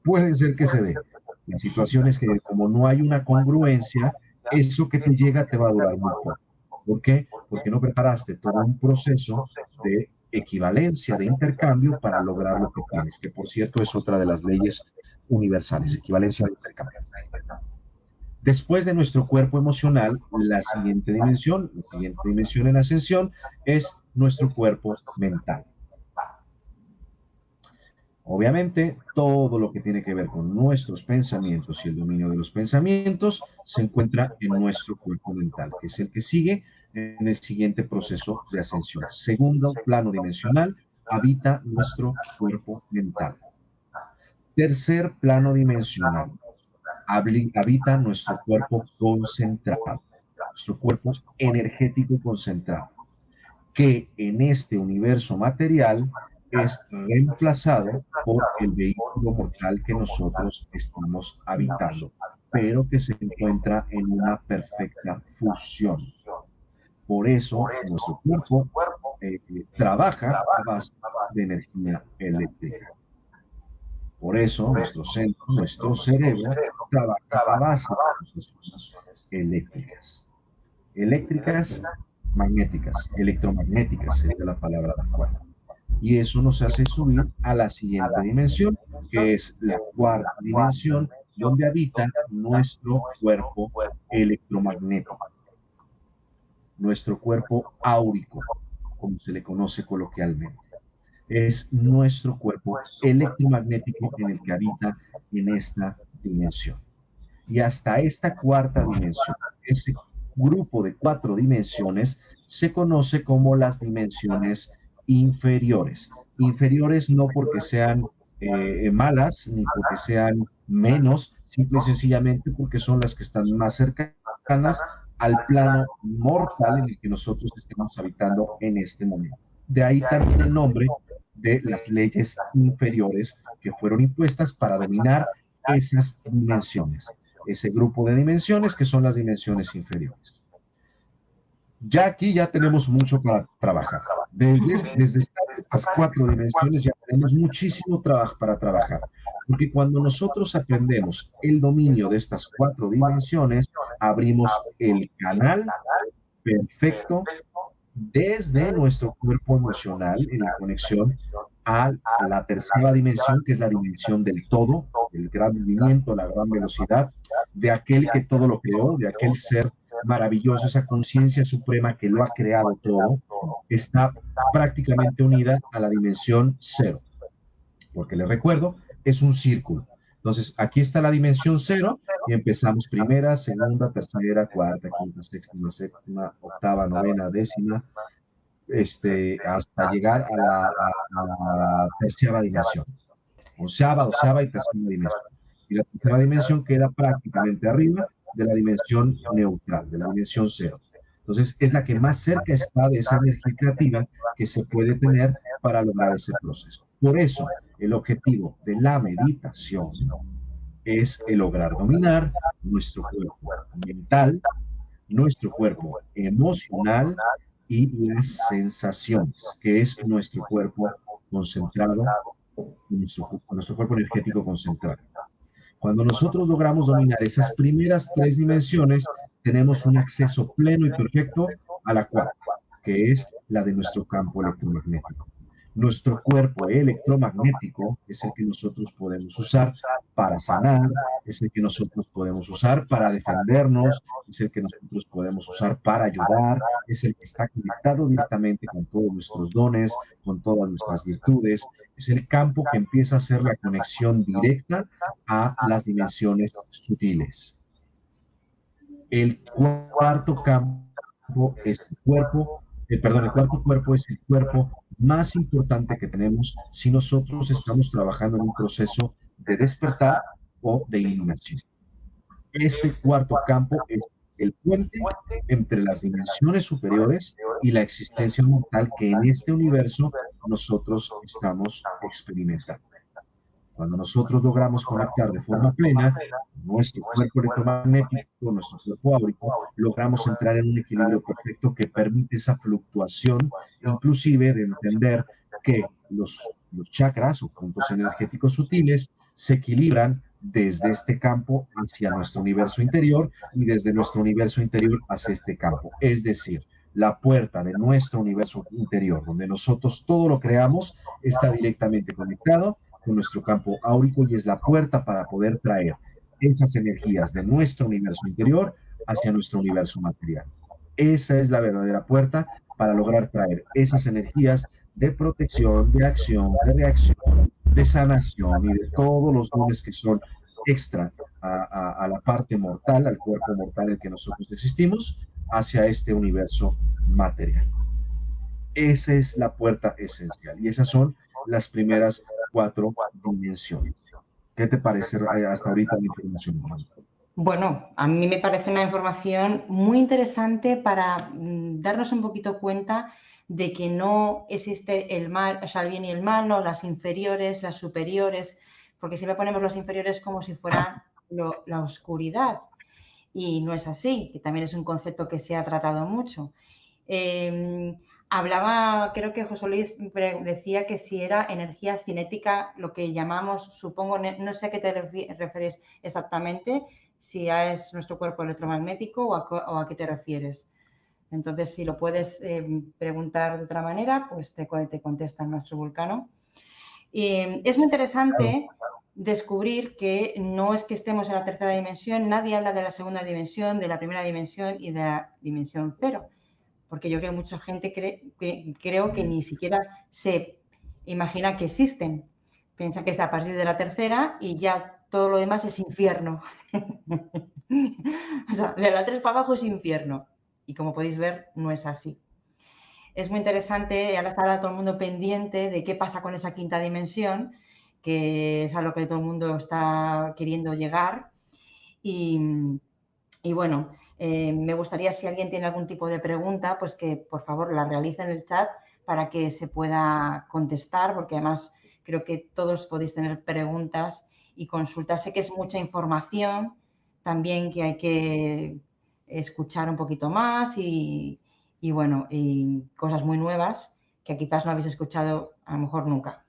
puede ser que se dé. La situación es que como no hay una congruencia, eso que te llega te va a durar muy poco. ¿Por qué? Porque no preparaste todo un proceso de equivalencia, de intercambio para lograr lo que tienes, que por cierto es otra de las leyes universales, equivalencia de intercambio. Después de nuestro cuerpo emocional, la siguiente dimensión en ascensión es nuestro cuerpo mental. Obviamente, todo lo que tiene que ver con nuestros pensamientos y el dominio de los pensamientos se encuentra en nuestro cuerpo mental, que es el que sigue en el siguiente proceso de ascensión. Segundo plano dimensional habita nuestro cuerpo mental. Tercer plano dimensional habita nuestro cuerpo concentrado, nuestro cuerpo energético concentrado, que en este universo material es reemplazado por el vehículo mortal que nosotros estamos habitando, pero que se encuentra en una perfecta fusión. Por eso nuestro cuerpo trabaja a base de energía eléctrica. Por eso nuestro cerebro trabaja a base de procesos eléctricas. Eléctricas, magnéticas, electromagnéticas sería la palabra adecuada. Y eso nos hace subir a la siguiente dimensión, que es la cuarta dimensión, donde habita nuestro cuerpo electromagnético, nuestro cuerpo áurico, como se le conoce coloquialmente. Es nuestro cuerpo electromagnético en el que habita en esta dimensión. Y hasta esta cuarta dimensión, ese grupo de 4 dimensiones, se conoce como las dimensiones inferiores. Inferiores no porque sean malas, ni porque sean menos, simple y sencillamente porque son las que están más cercanas al plano mortal en el que nosotros estamos habitando en este momento. De ahí también el nombre de las leyes inferiores que fueron impuestas para dominar esas dimensiones, ese grupo de dimensiones que son las dimensiones inferiores. Ya aquí ya tenemos mucho para trabajar. Desde estas 4 dimensiones ya tenemos muchísimo trabajo para trabajar. Porque cuando nosotros aprendemos el dominio de estas 4 dimensiones, abrimos el canal perfecto desde nuestro cuerpo emocional en la conexión a la tercera dimensión, que es la dimensión del todo, el gran movimiento, la gran velocidad, de aquel que todo lo creó, de aquel ser maravilloso, esa conciencia suprema que lo ha creado todo, está prácticamente unida a la dimensión cero. Porque les recuerdo, es un círculo. Entonces, aquí está la dimensión cero y empezamos primera, segunda, tercera, cuarta, quinta, sexta, séptima, octava, novena, décima, hasta llegar a la tercera dimensión. Onceava, doceava y tercera dimensión. Y la tercera dimensión queda prácticamente arriba de la dimensión neutral, de la dimensión cero. Entonces, es la que más cerca está de esa energía creativa que se puede tener para lograr ese proceso. Por eso, el objetivo de la meditación es el lograr dominar nuestro cuerpo mental, nuestro cuerpo emocional y las sensaciones, que es nuestro cuerpo concentrado, nuestro cuerpo energético concentrado. Cuando nosotros logramos dominar esas primeras 3 dimensiones, tenemos un acceso pleno y perfecto a la cuarta, que es la de nuestro campo electromagnético. Nuestro cuerpo electromagnético es el que nosotros podemos usar para sanar, es el que nosotros podemos usar para defendernos, es el que nosotros podemos usar para ayudar, es el que está conectado directamente con todos nuestros dones, con todas nuestras virtudes, es el campo que empieza a hacer la conexión directa a las dimensiones sutiles. El cuarto campo es el cuerpo, el cuarto cuerpo es el cuerpo más importante que tenemos si nosotros estamos trabajando en un proceso de despertar o de iluminación. Este cuarto campo es el puente entre las dimensiones superiores y la existencia mortal que en este universo nosotros estamos experimentando. Cuando nosotros logramos conectar de forma plena nuestro cuerpo electromagnético, nuestro cuerpo áurico, logramos entrar en un equilibrio perfecto que permite esa fluctuación, inclusive de entender que los chakras o puntos energéticos sutiles se equilibran desde este campo hacia nuestro universo interior y desde nuestro universo interior hacia este campo. Es decir, la puerta de nuestro universo interior, donde nosotros todo lo creamos, está directamente conectado con nuestro campo áurico y es la puerta para poder traer esas energías de nuestro universo interior hacia nuestro universo material. Esa es la verdadera puerta para lograr traer esas energías de protección, de acción, de reacción, de sanación y de todos los dones que son extra a la parte mortal, al cuerpo mortal en el que nosotros existimos, hacia este universo material. Esa es la puerta esencial y esas son las primeras 4 dimensiones. ¿Qué te parece hasta ahorita la información? Bueno, a mí me parece una información muy interesante para darnos un poquito cuenta de que no existe el mal, o sea, el bien y el mal, no, las inferiores, las superiores, porque siempre ponemos las inferiores como si fueran la oscuridad y no es así, que también es un concepto que se ha tratado mucho. Hablaba, creo que José Luis decía que si era energía cinética, lo que llamamos, supongo, no sé a qué te refieres exactamente, si es nuestro cuerpo electromagnético o a qué te refieres. Entonces, si lo puedes preguntar de otra manera, pues te contesta nuestro Vulcano. Es muy interesante descubrir que no es que estemos en la tercera dimensión, nadie habla de la segunda dimensión, de la primera dimensión y de la dimensión cero. Porque yo creo que mucha gente creo que ni siquiera se imagina que existen. Piensa que es a partir de la tercera y ya todo lo demás es infierno. O sea, de la 3 para abajo es infierno. Y como podéis ver, no es así. Es muy interesante, ahora está todo el mundo pendiente de qué pasa con esa quinta dimensión, que es a lo que todo el mundo está queriendo llegar. Y bueno, me gustaría, si alguien tiene algún tipo de pregunta, pues que por favor la realice en el chat para que se pueda contestar, porque además creo que todos podéis tener preguntas y consultas. Sé que es mucha información, también que hay que escuchar un poquito más y bueno, y cosas muy nuevas que quizás no habéis escuchado a lo mejor nunca.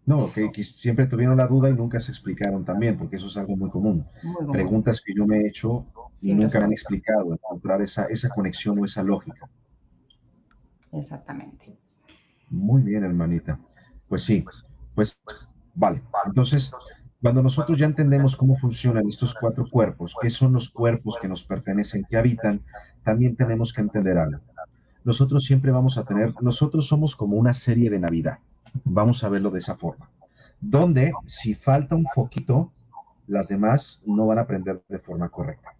No, que siempre tuvieron la duda y nunca se explicaron también, porque eso es algo muy común. Muy común. Preguntas que yo me he hecho y nunca me han explicado, encontrar esa conexión o esa lógica. Exactamente. Muy bien, hermanita. Pues sí, pues vale. Entonces, cuando nosotros ya entendemos cómo funcionan estos 4 cuerpos, qué son los cuerpos que nos pertenecen, que habitan, también tenemos que entender algo. Nosotros siempre vamos a tener, nosotros somos como una serie de Navidad. Vamos a verlo de esa forma. Donde si falta un foquito, las demás no van a aprender de forma correcta.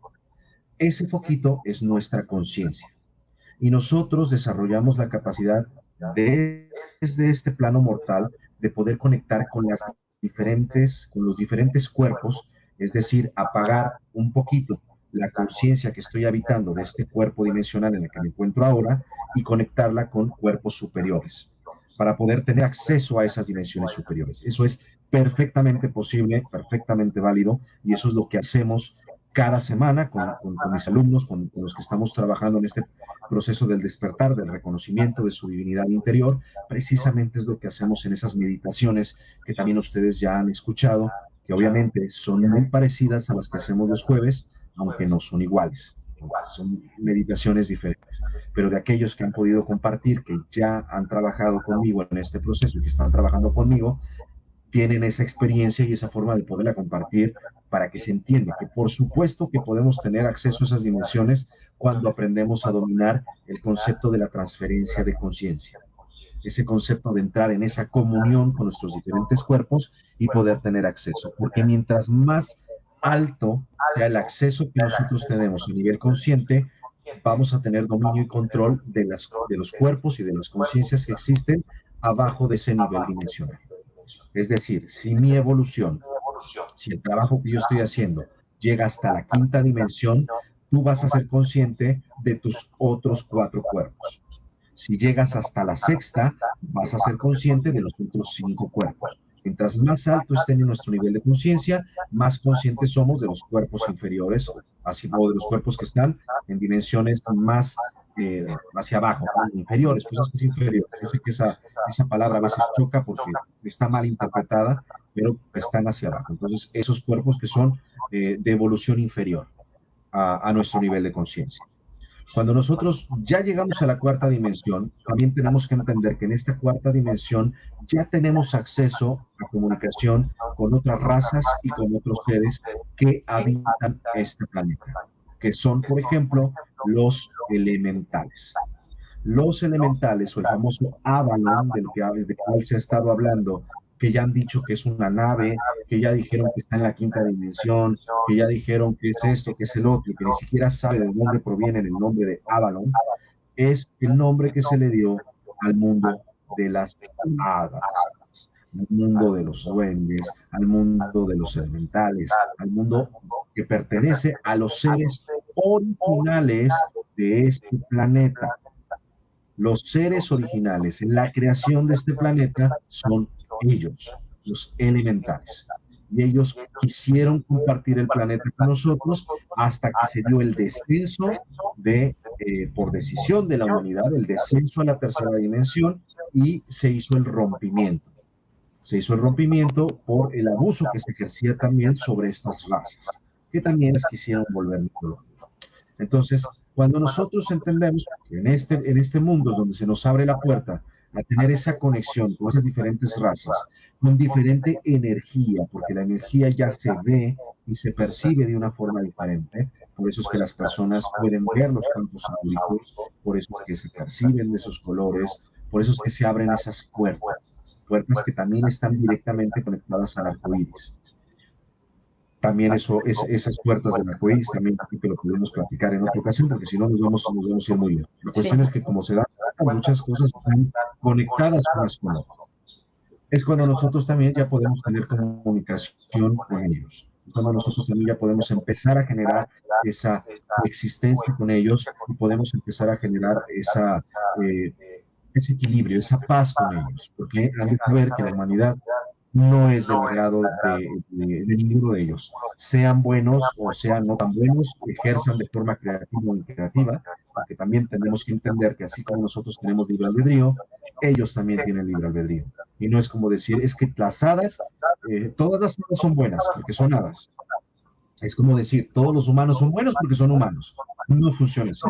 Ese foquito es nuestra conciencia. Y nosotros desarrollamos la capacidad desde este plano mortal de poder conectar con los diferentes cuerpos, es decir, apagar un poquito la conciencia que estoy habitando de este cuerpo dimensional en el que me encuentro ahora y conectarla con cuerpos superiores para poder tener acceso a esas dimensiones superiores. Eso es perfectamente posible, perfectamente válido, y eso es lo que hacemos cada semana con mis alumnos, con los que estamos trabajando en este proceso del despertar, del reconocimiento de su divinidad interior. Precisamente es lo que hacemos en esas meditaciones que también ustedes ya han escuchado, que obviamente son muy parecidas a las que hacemos los jueves, aunque no son iguales. Son meditaciones diferentes, pero de aquellos que han podido compartir, que ya han trabajado conmigo en este proceso y que están trabajando conmigo, tienen esa experiencia y esa forma de poderla compartir para que se entienda que por supuesto que podemos tener acceso a esas dimensiones cuando aprendemos a dominar el concepto de la transferencia de conciencia, ese concepto de entrar en esa comunión con nuestros diferentes cuerpos y poder tener acceso, porque mientras más alto sea el acceso que nosotros tenemos a nivel consciente, vamos a tener dominio y control de los cuerpos y de las conciencias que existen abajo de ese nivel dimensional. Es decir, si mi evolución, si el trabajo que yo estoy haciendo llega hasta la quinta dimensión, tú vas a ser consciente de tus otros 4 cuerpos. Si llegas hasta la sexta, vas a ser consciente de los otros 5 cuerpos. Mientras más alto esté en nuestro nivel de conciencia, más conscientes somos de los cuerpos inferiores, así como de los cuerpos que están en dimensiones más hacia abajo, ¿no? Inferiores, pues es que es inferior. Yo sé que esa palabra a veces choca porque está mal interpretada, pero están hacia abajo. Entonces, esos cuerpos que son de evolución inferior a nuestro nivel de conciencia. Cuando nosotros ya llegamos a la cuarta dimensión, también tenemos que entender que en esta cuarta dimensión ya tenemos acceso a comunicación con otras razas y con otros seres que habitan este planeta, que son, por ejemplo, los elementales. Los elementales, o el famoso Avalon, del cual se ha estado hablando, que ya han dicho que es una nave, que ya dijeron que está en la quinta dimensión, que ya dijeron que es esto, que es el otro, que ni siquiera sabe de dónde proviene el nombre de Avalon, es el nombre que se le dio al mundo de las hadas, al mundo de los duendes, al mundo de los elementales, al mundo que pertenece a los seres originales de este planeta. Los seres originales en la creación de este planeta son ellos, los elementales. Y ellos quisieron compartir el planeta con nosotros hasta que se dio el descenso por decisión de la humanidad, el descenso a la tercera dimensión y se hizo el rompimiento. Se hizo el rompimiento por el abuso que se ejercía también sobre estas razas, que también las quisieron volver mitológicas. Entonces, cuando nosotros entendemos que en este mundo es donde se nos abre la puerta a tener esa conexión con esas diferentes razas, con diferente energía, porque la energía ya se ve y se percibe de una forma diferente, por eso es que las personas pueden ver los campos áuricos, por eso es que se perciben de esos colores, por eso es que se abren esas puertas que también están directamente conectadas al arco iris. También esas puertas del arcoíris también que lo podemos platicar en otra ocasión, porque si no nos vamos a ir muy bien. La cuestión es que como se da, muchas cosas están conectadas unas con otras. Es cuando nosotros también ya podemos tener comunicación con ellos. Es cuando nosotros también ya podemos empezar a generar esa existencia con ellos y podemos empezar a generar ese equilibrio, esa paz con ellos, porque han de saber que la humanidad no es del agrado de ninguno de ellos. Sean buenos o sean no tan buenos, ejerzan de forma creativa o increativa, porque también tenemos que entender que así como nosotros tenemos libre albedrío, ellos también tienen libre albedrío. Y no es como decir, es que las hadas, todas las hadas son buenas, porque son hadas. Es como decir, todos los humanos son buenos porque son humanos. No funciona así.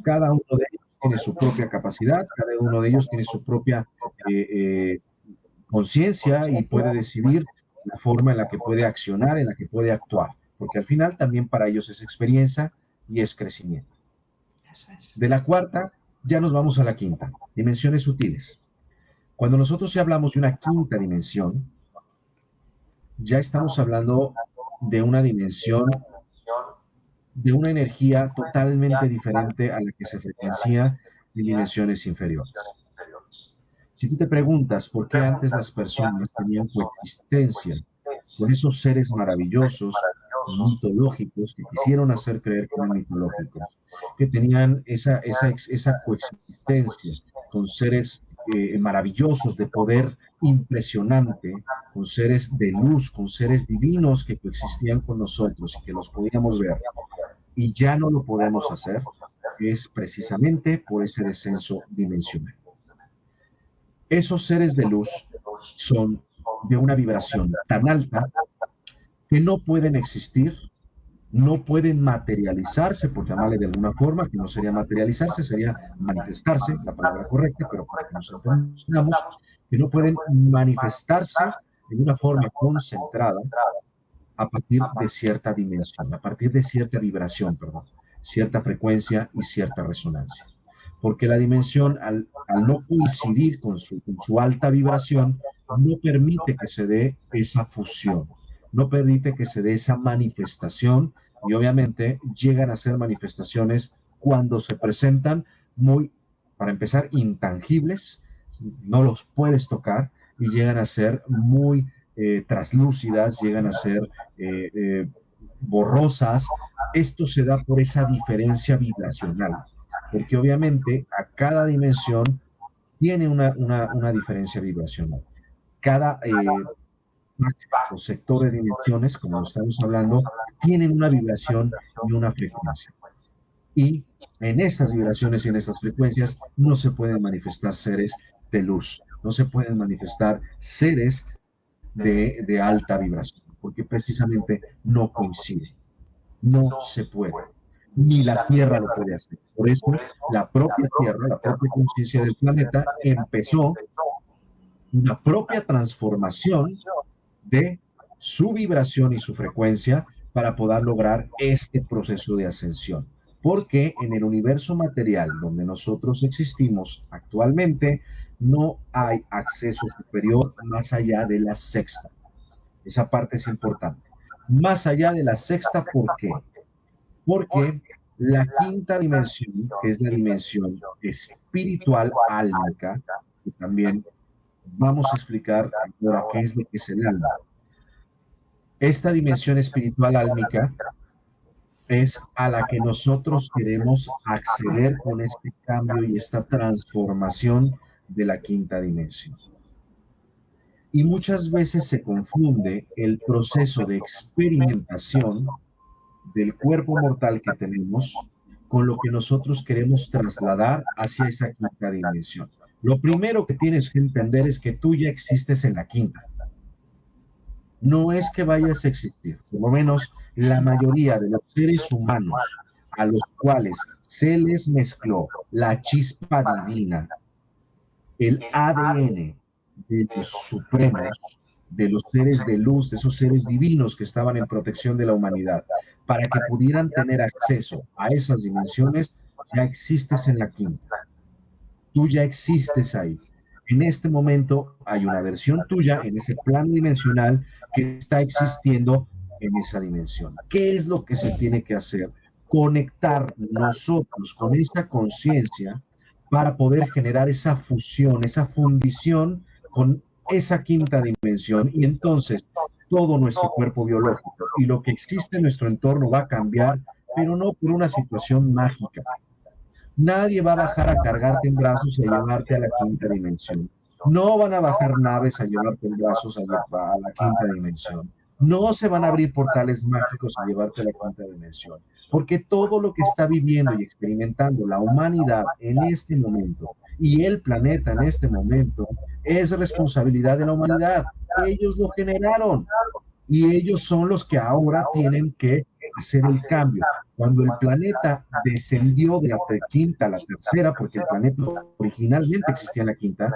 Cada uno de ellos tiene su propia capacidad, cada uno de ellos tiene su propia conciencia y puede decidir la forma en la que puede accionar, en la que puede actuar, porque al final también para ellos es experiencia y es crecimiento. Eso es. De la cuarta ya nos vamos a la quinta, dimensiones sutiles. Cuando nosotros ya hablamos de una quinta dimensión, ya estamos hablando de una dimensión, de una energía totalmente diferente a la que se frecuencia en dimensiones inferiores. Si tú te preguntas por qué antes las personas tenían coexistencia con esos seres maravillosos, mitológicos, que quisieron hacer creer que eran mitológicos, que tenían esa coexistencia con seres maravillosos, de poder impresionante, con seres de luz, con seres divinos que coexistían con nosotros y que los podíamos ver, y ya no lo podemos hacer, es precisamente por ese descenso dimensional. Esos seres de luz son de una vibración tan alta que no pueden existir, no pueden materializarse, por llamarle de alguna forma, que no sería materializarse, sería manifestarse, la palabra correcta, pero para que nos entendamos, que no pueden manifestarse de una forma concentrada a partir de cierta dimensión, a partir de cierta vibración, cierta frecuencia y cierta resonancia. Porque la dimensión, al no coincidir con su alta vibración, no permite que se dé esa fusión, no permite que se dé esa manifestación, y obviamente llegan a ser manifestaciones cuando se presentan muy, para empezar, intangibles, no los puedes tocar y llegan a ser muy traslúcidas, llegan a ser borrosas. Esto se da por esa diferencia vibracional, porque obviamente a cada dimensión tiene una diferencia vibracional. Cada o sector de dimensiones, como lo estamos hablando, tienen una vibración y una frecuencia. Y en estas vibraciones y en estas frecuencias no se pueden manifestar seres de luz, no se pueden manifestar seres de alta vibración, porque precisamente no coinciden, no se puede, ni la Tierra lo puede hacer. Por eso la propia Tierra, la propia conciencia del planeta empezó una propia transformación de su vibración y su frecuencia para poder lograr este proceso de ascensión. Porque en el universo material donde nosotros existimos actualmente, no hay acceso superior más allá de la sexta. Esa parte es importante. Más allá de la sexta, ¿por qué? Porque la quinta dimensión, que es la dimensión espiritual álmica, que también vamos a explicar ahora qué es lo que es el alma. Esta dimensión espiritual álmica es a la que nosotros queremos acceder con este cambio y esta transformación de la quinta dimensión. Y muchas veces se confunde el proceso de experimentación del cuerpo mortal que tenemos con lo que nosotros queremos trasladar hacia esa quinta dimensión. Lo primero que tienes que entender es que tú ya existes en la quinta. No es que vayas a existir, por lo menos la mayoría de los seres humanos a los cuales se les mezcló la chispa divina, el ADN de los supremos, de los seres de luz, de esos seres divinos que estaban en protección de la humanidad, para que pudieran tener acceso a esas dimensiones, ya existes en la quinta. Tú ya existes ahí. En este momento hay una versión tuya en ese plano dimensional que está existiendo en esa dimensión. ¿Qué es lo que se tiene que hacer? Conectar nosotros con esa conciencia para poder generar esa fusión, esa fundición con esa quinta dimensión, y entonces todo nuestro cuerpo biológico y lo que existe en nuestro entorno va a cambiar, pero no por una situación mágica. Nadie va a bajar a cargarte en brazos y a llevarte a la quinta dimensión. No van a bajar naves a llevarte en brazos a la quinta dimensión. No se van a abrir portales mágicos a llevarte a la quinta dimensión. Porque todo lo que está viviendo y experimentando la humanidad en este momento y el planeta en este momento es responsabilidad de la humanidad. Ellos lo generaron y ellos son los que ahora tienen que hacer el cambio. Cuando el planeta descendió de la quinta a la tercera, porque el planeta originalmente existía en la quinta,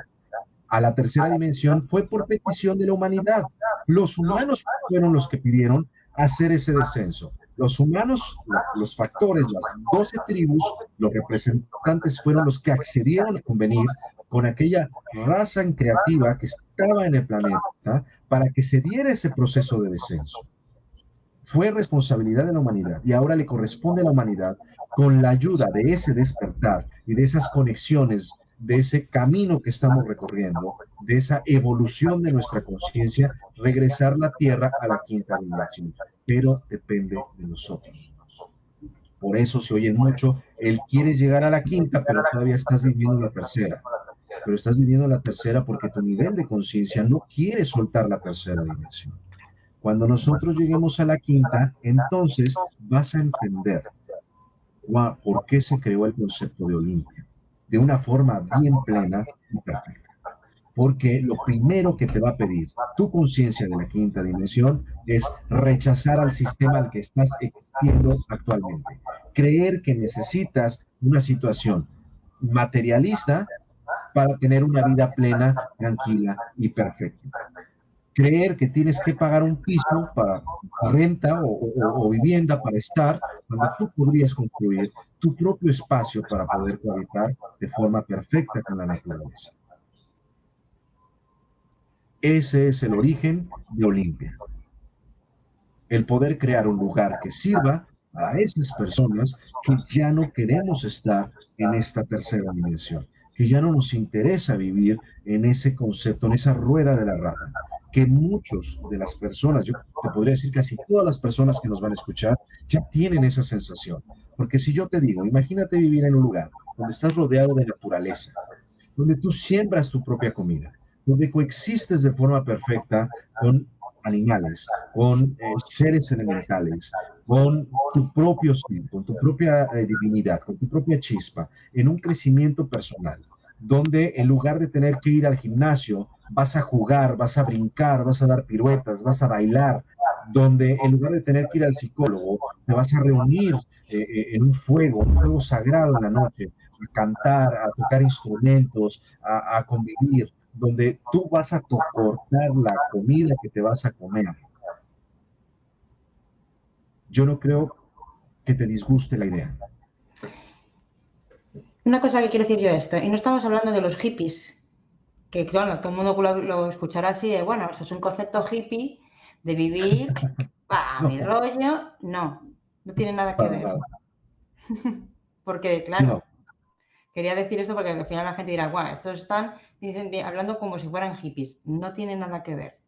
a la tercera dimensión fue por petición de la humanidad. Los humanos fueron los que pidieron hacer ese descenso. Los humanos, los factores, las 12 tribus, los representantes fueron los que accedieron a convenir con aquella raza creativa que estaba en el planeta para que se diera ese proceso de descenso. Fue responsabilidad de la humanidad y ahora le corresponde a la humanidad, con la ayuda de ese despertar y de esas conexiones, de ese camino que estamos recorriendo, de esa evolución de nuestra conciencia, regresar la Tierra a la quinta dimensión. Pero depende de nosotros. Por eso se oye mucho, él quiere llegar a la quinta, pero todavía estás viviendo la tercera. Pero estás viviendo la tercera porque tu nivel de conciencia no quiere soltar la tercera dimensión. Cuando nosotros lleguemos a la quinta, entonces vas a entender por qué se creó el concepto de Olimpia, de una forma bien plena y perfecta. Porque lo primero que te va a pedir tu conciencia de la quinta dimensión es rechazar al sistema al que estás existiendo actualmente. Creer que necesitas una situación materialista para tener una vida plena, tranquila y perfecta. Creer que tienes que pagar un piso para renta o vivienda para estar, cuando tú podrías construir tu propio espacio para poder cohabitar de forma perfecta con la naturaleza. Ese es el origen de Olimpia. El poder crear un lugar que sirva para esas personas que ya no queremos estar en esta tercera dimensión, que ya no nos interesa vivir en ese concepto, en esa rueda de la rata, que muchos de las personas, yo te podría decir casi todas las personas que nos van a escuchar, ya tienen esa sensación. Porque si yo te digo, imagínate vivir en un lugar donde estás rodeado de naturaleza, donde tú siembras tu propia comida, donde coexistes de forma perfecta con animales, con seres elementales, con tu propio ser, con tu propia divinidad, con tu propia chispa, en un crecimiento personal, donde en lugar de tener que ir al gimnasio, vas a jugar, vas a brincar, vas a dar piruetas, vas a bailar, donde en lugar de tener que ir al psicólogo, te vas a reunir en un fuego sagrado en la noche, a cantar, a tocar instrumentos, a convivir, donde tú vas a cortar la comida que te vas a comer. Yo no creo que te disguste la idea. Una cosa que quiero decir yo esto, y no estamos hablando de los hippies, que claro, todo el mundo lo escuchará así, de, bueno, eso es un concepto hippie de vivir, mi No, rollo, no tiene nada que para ver. nada. Porque, Sí, claro, no. quería decir esto porque al final la gente dirá, guau, estos están hablando como si fueran hippies. No tiene nada que ver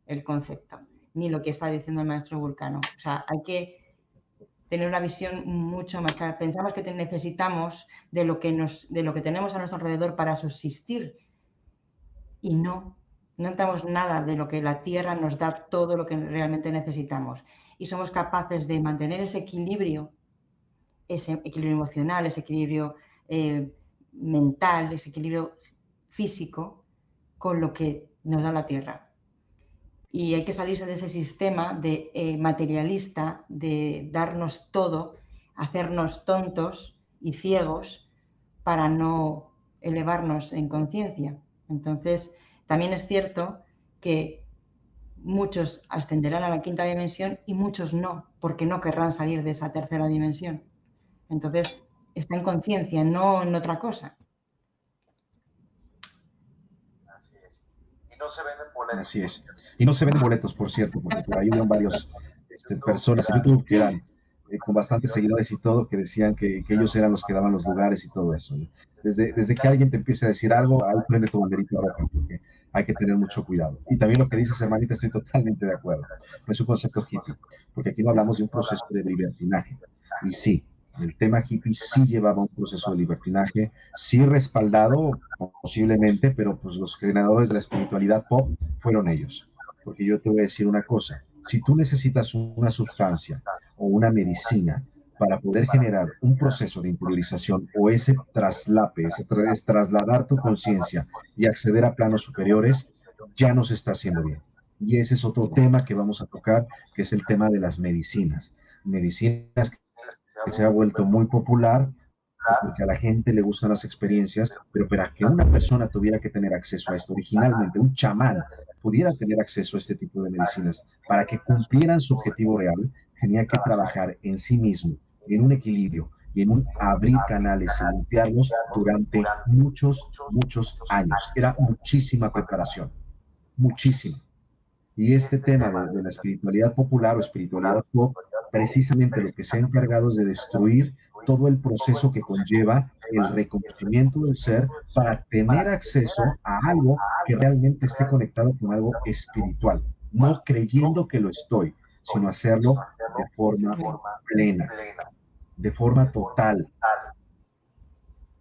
el concepto, ni lo que está diciendo el maestro Vulcano. O sea, hay que tener una visión mucho más clara. Pensamos que necesitamos de lo que tenemos a nuestro alrededor para subsistir y no tenemos nada de lo que la Tierra nos da, todo lo que realmente necesitamos. Y somos capaces de mantener ese equilibrio emocional, ese equilibrio mental, ese equilibrio físico con lo que nos da la Tierra. Y hay que salirse de ese sistema de materialista, de darnos todo, hacernos tontos y ciegos para no elevarnos en conciencia. Entonces, también es cierto que muchos ascenderán a la quinta dimensión y muchos no, porque no querrán salir de esa tercera dimensión. Entonces, está en conciencia, no en otra cosa. Así es. Y no se venden boletos, por cierto, porque por ahí hubieron varias personas en YouTube que eran con bastantes seguidores y todo, que decían que ellos eran los que daban los lugares y todo eso, ¿no? Desde que alguien te empiece a decir algo, ahí prende tu banderita roja, porque hay que tener mucho cuidado. Y también lo que dices, hermanita, estoy totalmente de acuerdo. No es un concepto hippie, porque aquí no hablamos de un proceso de libertinaje. Y sí, el tema hippie sí llevaba un proceso de libertinaje, sí respaldado posiblemente, pero pues los generadores de la espiritualidad pop fueron ellos. Porque yo te voy a decir una cosa, si tú necesitas una sustancia o una medicina para poder generar un proceso de interiorización o ese traslape, es trasladar tu conciencia y acceder a planos superiores, ya no se está haciendo bien. Y ese es otro tema que vamos a tocar, que es el tema de las medicinas. Medicinas que se ha vuelto muy popular porque a la gente le gustan las experiencias, pero para que una persona tuviera que tener acceso a esto originalmente, un chamán pudiera tener acceso a este tipo de medicinas, para que cumplieran su objetivo real, tenía que trabajar en sí mismo, en un equilibrio y en un abrir canales y limpiarlos durante muchos, muchos años. Era muchísima preparación, muchísima. Y este tema de la espiritualidad popular o espiritualidad pop, precisamente lo que se ha encargado es de destruir todo el proceso que conlleva el reconocimiento del ser para tener acceso a algo que realmente esté conectado con algo espiritual, no creyendo que lo estoy, sino hacerlo de forma plena, de forma total.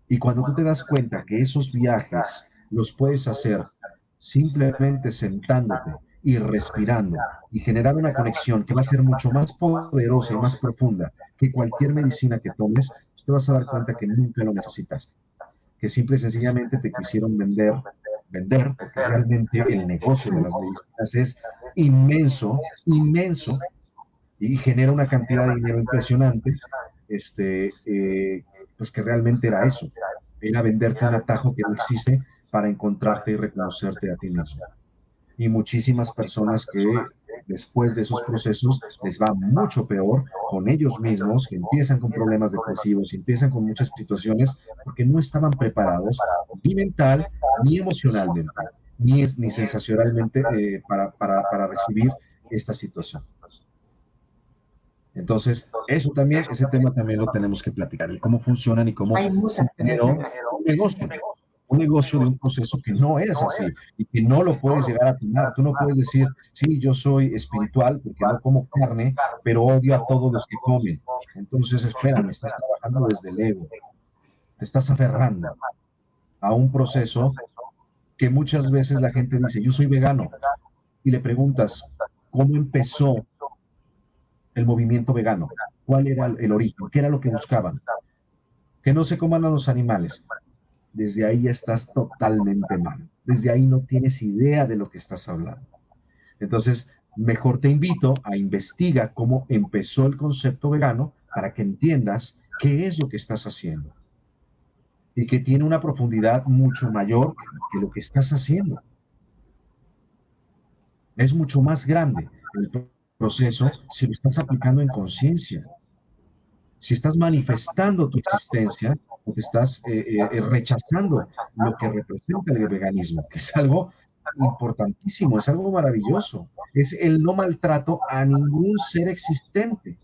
Y cuando tú te das cuenta que esos viajes los puedes hacer simplemente sentándote y respirando y generar una conexión que va a ser mucho más poderosa y más profunda que cualquier medicina que tomes, te vas a dar cuenta que nunca lo necesitaste, que simple y sencillamente te quisieron vender, porque realmente el negocio de las medicinas es inmenso, inmenso, y genera una cantidad de dinero impresionante, pues que realmente era eso, era venderte un atajo que no existe para encontrarte y reconocerte a ti mismo. Y muchísimas personas que después de esos procesos les va mucho peor con ellos mismos, que empiezan con problemas depresivos, empiezan con muchas situaciones porque no estaban preparados ni mental, ni emocionalmente, ni sensacionalmente para recibir esta situación. Entonces, eso también, ese tema también lo tenemos que platicar, el cómo funcionan y cómo Hay se muchas cosas. generó un negocio de un proceso que no es así y que no lo puedes llegar a tomar. Tú no puedes decir, sí, yo soy espiritual porque no como carne, pero odio a todos los que comen. Entonces, espérame, estás trabajando desde el ego, te estás aferrando a un proceso que muchas veces la gente dice, yo soy vegano, y le preguntas, ¿cómo empezó el movimiento vegano? ¿Cuál era el origen? ¿Qué era lo que buscaban? Que no se coman a los animales. Desde ahí ya estás totalmente mal. Desde ahí no tienes idea de lo que estás hablando. Entonces, mejor te invito a investigar cómo empezó el concepto vegano para que entiendas qué es lo que estás haciendo y que tiene una profundidad mucho mayor que lo que estás haciendo. Es mucho más grande el proceso si lo estás aplicando en conciencia. Si estás manifestando tu existencia o te estás rechazando lo que representa el veganismo, que es algo importantísimo, es algo maravilloso. Es el no maltrato a ningún ser existente,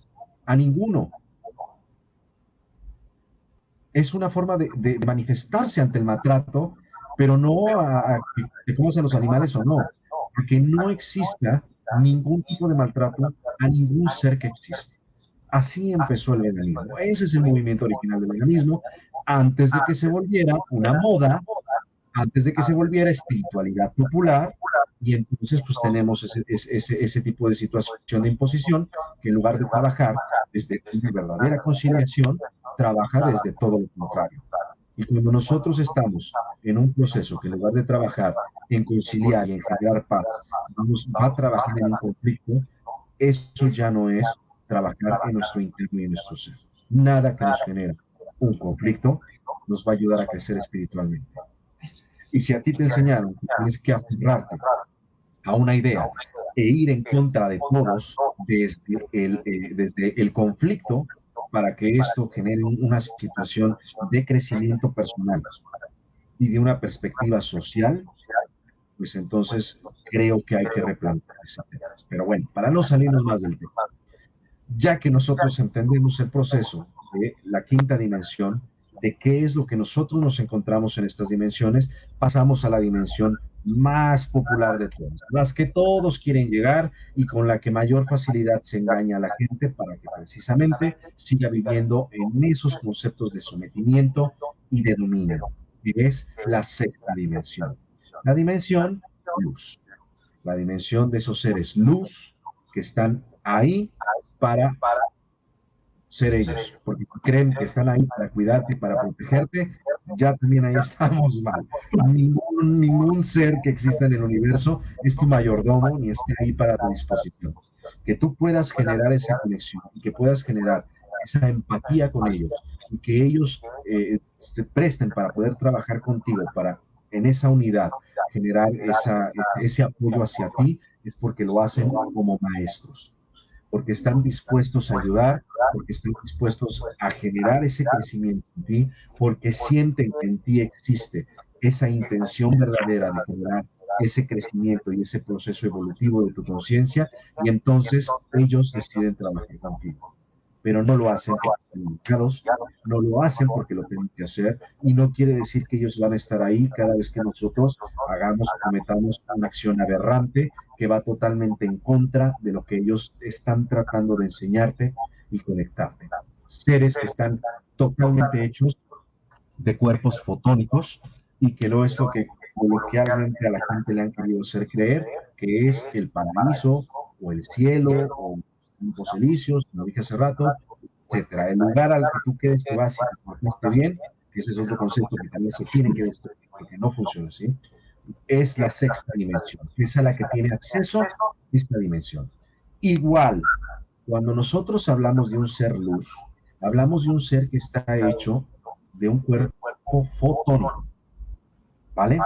a ninguno. Es una forma de manifestarse ante el maltrato, pero no a que te comas a los animales o no, a que no exista ningún tipo de maltrato a ningún ser que existe. Así empezó el veganismo. Ese es el movimiento original del veganismo, antes de que se volviera una moda, antes de que se volviera espiritualidad popular, y entonces pues tenemos ese tipo de situación de imposición, que en lugar de trabajar desde una verdadera conciliación, trabaja desde todo lo contrario. Y cuando nosotros estamos en un proceso que en lugar de trabajar en conciliar y en generar paz, va a trabajar en un conflicto, eso ya no es trabajar en nuestro interno y en nuestro ser. Nada que nos genera un conflicto nos va a ayudar a crecer espiritualmente. Y si a ti te enseñaron que tienes que aferrarte a una idea e ir en contra de todos desde el conflicto para que esto genere una situación de crecimiento personal y de una perspectiva social, pues entonces creo que hay que replantear ese tema. Pero bueno, para no salirnos más del tema, ya que nosotros entendemos el proceso de la quinta dimensión, de qué es lo que nosotros nos encontramos en estas dimensiones, pasamos a la dimensión más popular de todas, las que todos quieren llegar y con la que mayor facilidad se engaña a la gente para que precisamente siga viviendo en esos conceptos de sometimiento y de dominio. Y es la sexta dimensión. La dimensión luz. La dimensión de esos seres luz que están ahí para ser ellos, porque creen que están ahí para cuidarte y para protegerte, ya también ahí estamos mal. Ningún ser que exista en el universo es tu mayordomo ni está ahí para tu disposición. Que tú puedas generar esa conexión y que puedas generar esa empatía con ellos y que ellos se presten para poder trabajar contigo, para en esa unidad generar ese apoyo hacia ti, es porque lo hacen como maestros, porque están dispuestos a ayudar, porque están dispuestos a generar ese crecimiento en ti, porque sienten que en ti existe esa intención verdadera de generar ese crecimiento y ese proceso evolutivo de tu conciencia, y entonces ellos deciden trabajar contigo. Pero no lo hacen porque están limitados, no lo hacen porque lo tienen que hacer, y no quiere decir que ellos van a estar ahí cada vez que nosotros hagamos o cometamos una acción aberrante que va totalmente en contra de lo que ellos están tratando de enseñarte y conectarte. Seres que están totalmente hechos de cuerpos fotónicos y que no es lo que coloquialmente a la gente le han querido hacer creer, que es el paraíso o el cielo o los elíseos, como dije hace rato, etcétera. El lugar al que tú quedes que vas y te portaste bien, que ese es otro concepto que también se tiene que destruir porque no funciona así, es la sexta dimensión, que es a la que tiene acceso esta dimensión. Igual, cuando nosotros hablamos de un ser luz, hablamos de un ser que está hecho de un cuerpo fotónico, ¿vale?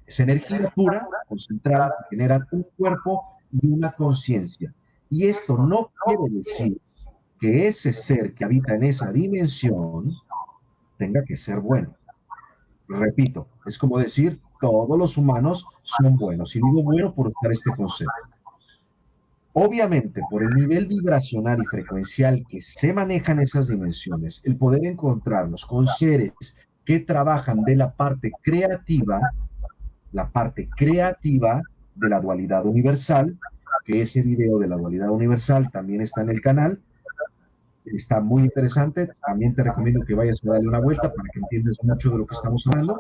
Es energía pura, concentrada, que genera un cuerpo y una conciencia. Y esto no quiere decir que ese ser que habita en esa dimensión tenga que ser bueno. Repito, es como decir, todos los humanos son buenos. Y digo bueno por usar este concepto. Obviamente, por el nivel vibracional y frecuencial que se manejan esas dimensiones, el poder encontrarnos con seres que trabajan de la parte creativa de la dualidad universal, que ese video de la dualidad universal también está en el canal, está muy interesante, también te recomiendo que vayas a darle una vuelta para que entiendas mucho de lo que estamos hablando.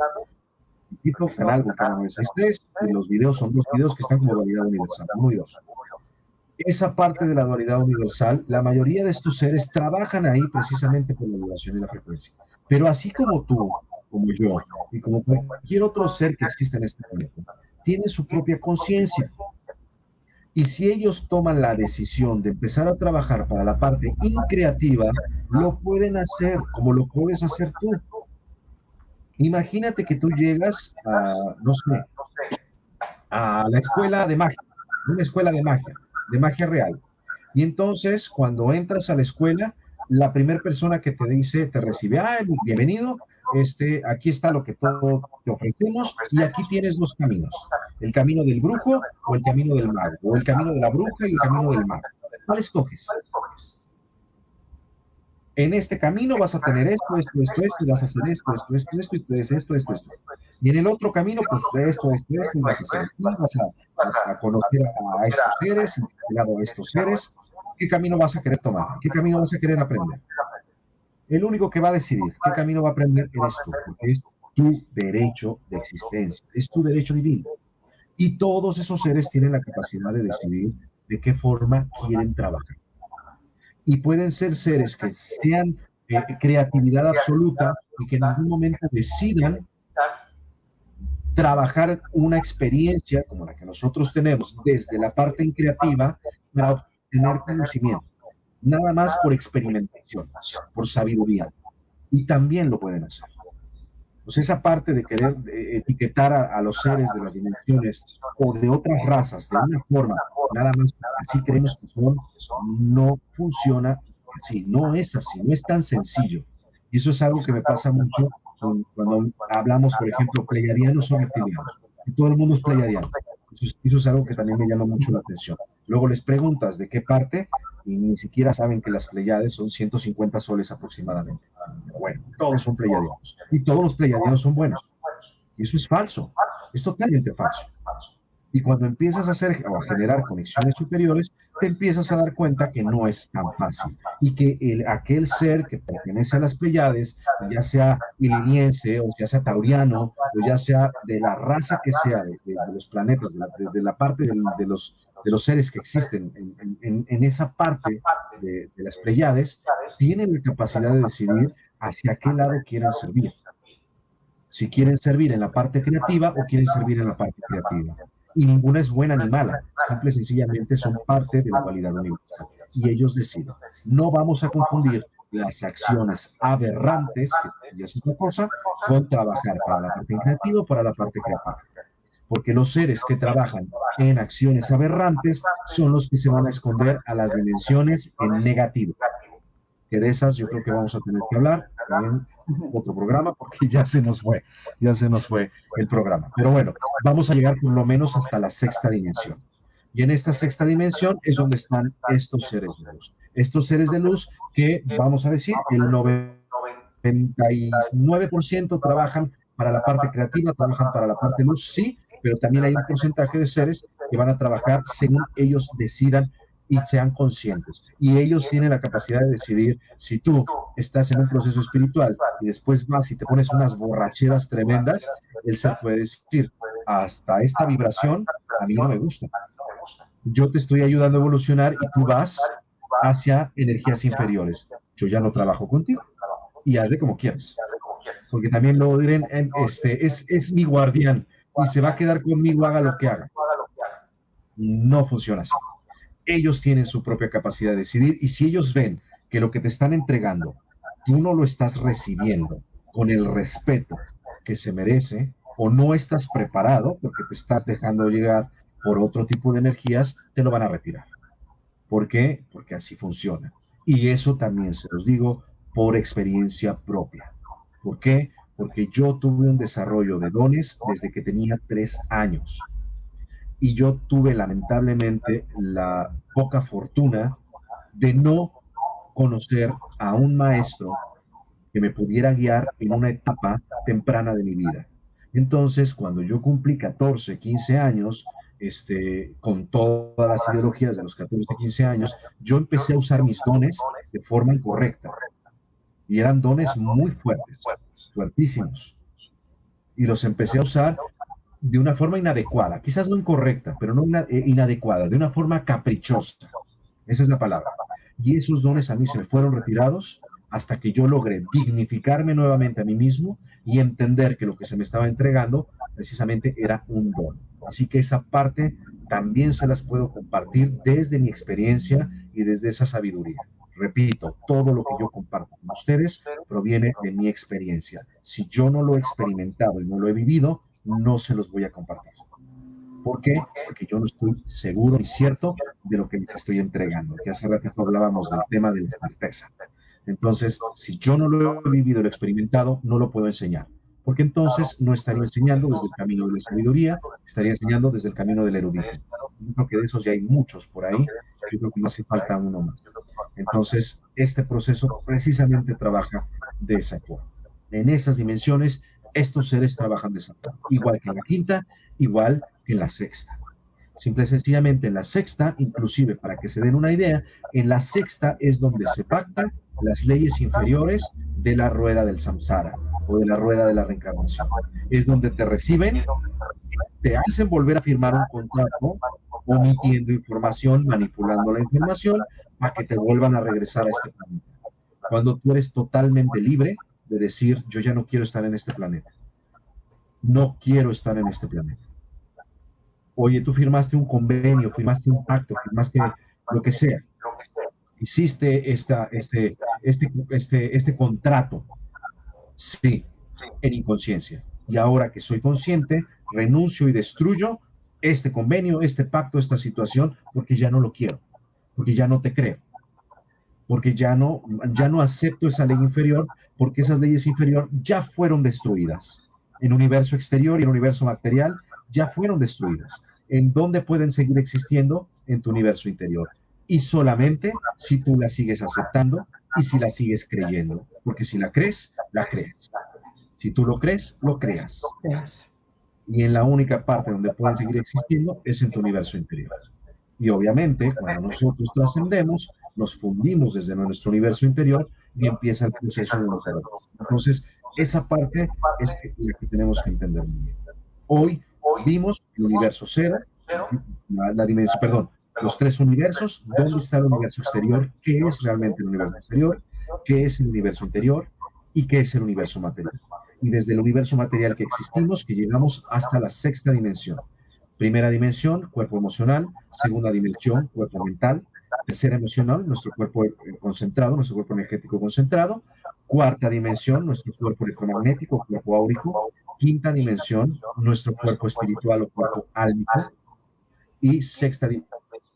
Repito, canal Vulcano 963, y los videos son dos videos que están como dualidad universal, 1 y 2. Esa parte de la dualidad universal, la mayoría de estos seres trabajan ahí precisamente por la vibración y la frecuencia. Pero así como tú, como yo, y como cualquier otro ser que existe en este planeta, tienen su propia conciencia. Y si ellos toman la decisión de empezar a trabajar para la parte increativa, lo pueden hacer como lo puedes hacer tú. Imagínate que tú llegas a, no sé, a la escuela de magia, una escuela de magia real. Y entonces, cuando entras a la escuela, la primera persona que te dice, te recibe, bienvenido, aquí está lo que todo te ofrecemos y aquí tienes dos caminos, el camino del brujo o el camino del mago, o el camino de la bruja y el camino del mago. ¿Cuál escoges? En este camino vas a tener esto, y vas a hacer esto, y puedes esto. Y en el otro camino, pues esto, y vas a hacer esto, vas a conocer a estos seres, y lado a estos seres. ¿Qué camino vas a querer tomar? ¿Qué camino vas a querer aprender? El único que va a decidir qué camino va a aprender eres tú, porque es tu derecho de existencia, es tu derecho divino. Y todos esos seres tienen la capacidad de decidir de qué forma quieren trabajar. Y pueden ser seres que sean creatividad absoluta y que en algún momento decidan trabajar una experiencia como la que nosotros tenemos desde la parte increativa para obtener conocimiento, nada más por experimentación, por sabiduría. Y también lo pueden hacer. Pues esa parte de querer etiquetar a los seres de las dimensiones o de otras razas de una forma, nada más así creemos que son, no funciona así, no es así, no es tan sencillo. Y eso es algo que me pasa mucho cuando hablamos, por ejemplo, pleiadianos o reptilianos. Y todo el mundo es pleiadiano. Eso es algo que también me llama mucho la atención. Luego les preguntas de qué parte y ni siquiera saben que las Pleiades son 150 soles aproximadamente. Bueno, todos son pleiadianos. Y todos los pleiadianos son buenos. Y eso es falso. Es totalmente falso. Y cuando empiezas a hacer o a generar conexiones superiores, te empiezas a dar cuenta que no es tan fácil. Y que aquel ser que pertenece a las Pleiades, ya sea iliniense, o ya sea tauriano, o ya sea de la raza que sea, de los planetas, de la parte de los seres que existen en esa parte de las Pleiades, tienen la capacidad de decidir hacia qué lado quieren servir. Si quieren servir en la parte creativa o quieren servir en la parte creativa. Y ninguna es buena ni mala, simple y sencillamente son parte de la dualidad universal. Y ellos deciden. No vamos a confundir las acciones aberrantes, que ya es otra cosa, con trabajar para la parte creativa o para la parte creativa. Porque los seres que trabajan en acciones aberrantes son los que se van a esconder a las dimensiones en negativo. Que de esas yo creo que vamos a tener que hablar en otro programa porque ya se nos fue el programa. Pero bueno, vamos a llegar por lo menos hasta la sexta dimensión. Y en esta sexta dimensión es donde están estos seres de luz. Estos seres de luz que, vamos a decir, el 99% trabajan para la parte creativa, trabajan para la parte luz, sí, pero también hay un porcentaje de seres que van a trabajar según ellos decidan y sean conscientes. Y ellos tienen la capacidad de decidir si tú estás en un proceso espiritual y después vas y te pones unas borracheras tremendas, el ser puede decir, hasta esta vibración a mí no me gusta. Yo te estoy ayudando a evolucionar y tú vas hacia energías inferiores. Yo ya no trabajo contigo y hazle como quieras. Porque también luego dirán, es mi guardián y se va a quedar conmigo, haga lo que haga. No funciona así. Ellos tienen su propia capacidad de decidir y si ellos ven que lo que te están entregando, tú no lo estás recibiendo con el respeto que se merece o no estás preparado porque te estás dejando llegar por otro tipo de energías, te lo van a retirar. ¿Por qué? Porque así funciona. Y eso también se los digo por experiencia propia. ¿Por qué? Porque yo tuve un desarrollo de dones desde que tenía 3 años. y yo tuve lamentablemente la poca fortuna de no conocer a un maestro que me pudiera guiar en una etapa temprana de mi vida. Entonces, cuando yo cumplí 14, 15 años, con todas las ideologías de los 14, 15 años, yo empecé a usar mis dones de forma incorrecta. Y eran dones muy fuertes, fuertísimos. Y los empecé a usar de una forma inadecuada, quizás no incorrecta, pero no inadecuada, de una forma caprichosa. Esa es la palabra. Y esos dones a mí se me fueron retirados hasta que yo logré dignificarme nuevamente a mí mismo y entender que lo que se me estaba entregando precisamente era un don. Así que esa parte también se las puedo compartir desde mi experiencia y desde esa sabiduría. Repito, todo lo que yo comparto con ustedes proviene de mi experiencia. Si yo no lo he experimentado y no lo he vivido, no se los voy a compartir. ¿Por qué? Porque yo no estoy seguro y cierto de lo que les estoy entregando. Que hace ratito hablábamos del tema de la certeza. Entonces, si yo no lo he vivido, lo he experimentado, no lo puedo enseñar. Porque entonces no estaría enseñando desde el camino de la sabiduría, estaría enseñando desde el camino del erudito. Yo creo que de esos ya hay muchos por ahí. Yo creo que no hace falta uno más. Entonces, este proceso precisamente trabaja de esa forma. En esas dimensiones, estos seres trabajan de esa forma. Igual que en la quinta, igual que en la sexta. Simple y sencillamente en la sexta, inclusive para que se den una idea, en la sexta es donde se pactan las leyes inferiores de la rueda del samsara o de la rueda de la reencarnación. Es donde te reciben, te hacen volver a firmar un contrato, omitiendo información, manipulando la información, para que te vuelvan a regresar a este planeta. Cuando tú eres totalmente libre de decir, yo ya no quiero estar en este planeta. No quiero estar en este planeta. Oye, tú firmaste un convenio, firmaste un pacto, firmaste lo que sea. Hiciste este contrato. Sí, en inconsciencia. Y ahora que soy consciente, renuncio y destruyo este convenio, este pacto, esta situación, porque ya no lo quiero, porque ya no te creo, porque ya no acepto esa ley inferior, porque esas leyes inferiores ya fueron destruidas. En universo exterior y en universo material ya fueron destruidas. ¿En dónde pueden seguir existiendo? En tu universo interior. Y solamente si tú la sigues aceptando y si la sigues creyendo. Porque si la crees, la crees. Si tú lo crees, lo creas. Y en la única parte donde pueden seguir existiendo es en tu universo interior. Y obviamente, cuando nosotros trascendemos, nos fundimos desde nuestro universo interior y empieza el proceso de nosotros. Entonces, esa parte es la que tenemos que entender muy bien. Hoy vimos el universo cero, la dimensión, perdón, los tres universos, dónde está el universo exterior, qué es realmente el universo exterior, qué es el universo interior y qué es el universo material. Y desde el universo material que existimos, que llegamos hasta la sexta dimensión. Primera dimensión, cuerpo emocional. Segunda dimensión, cuerpo mental. Tercera emocional, nuestro cuerpo concentrado, nuestro cuerpo energético concentrado. Cuarta dimensión, nuestro cuerpo electromagnético, cuerpo áurico. Quinta dimensión, nuestro cuerpo espiritual o cuerpo álmico. Y sexta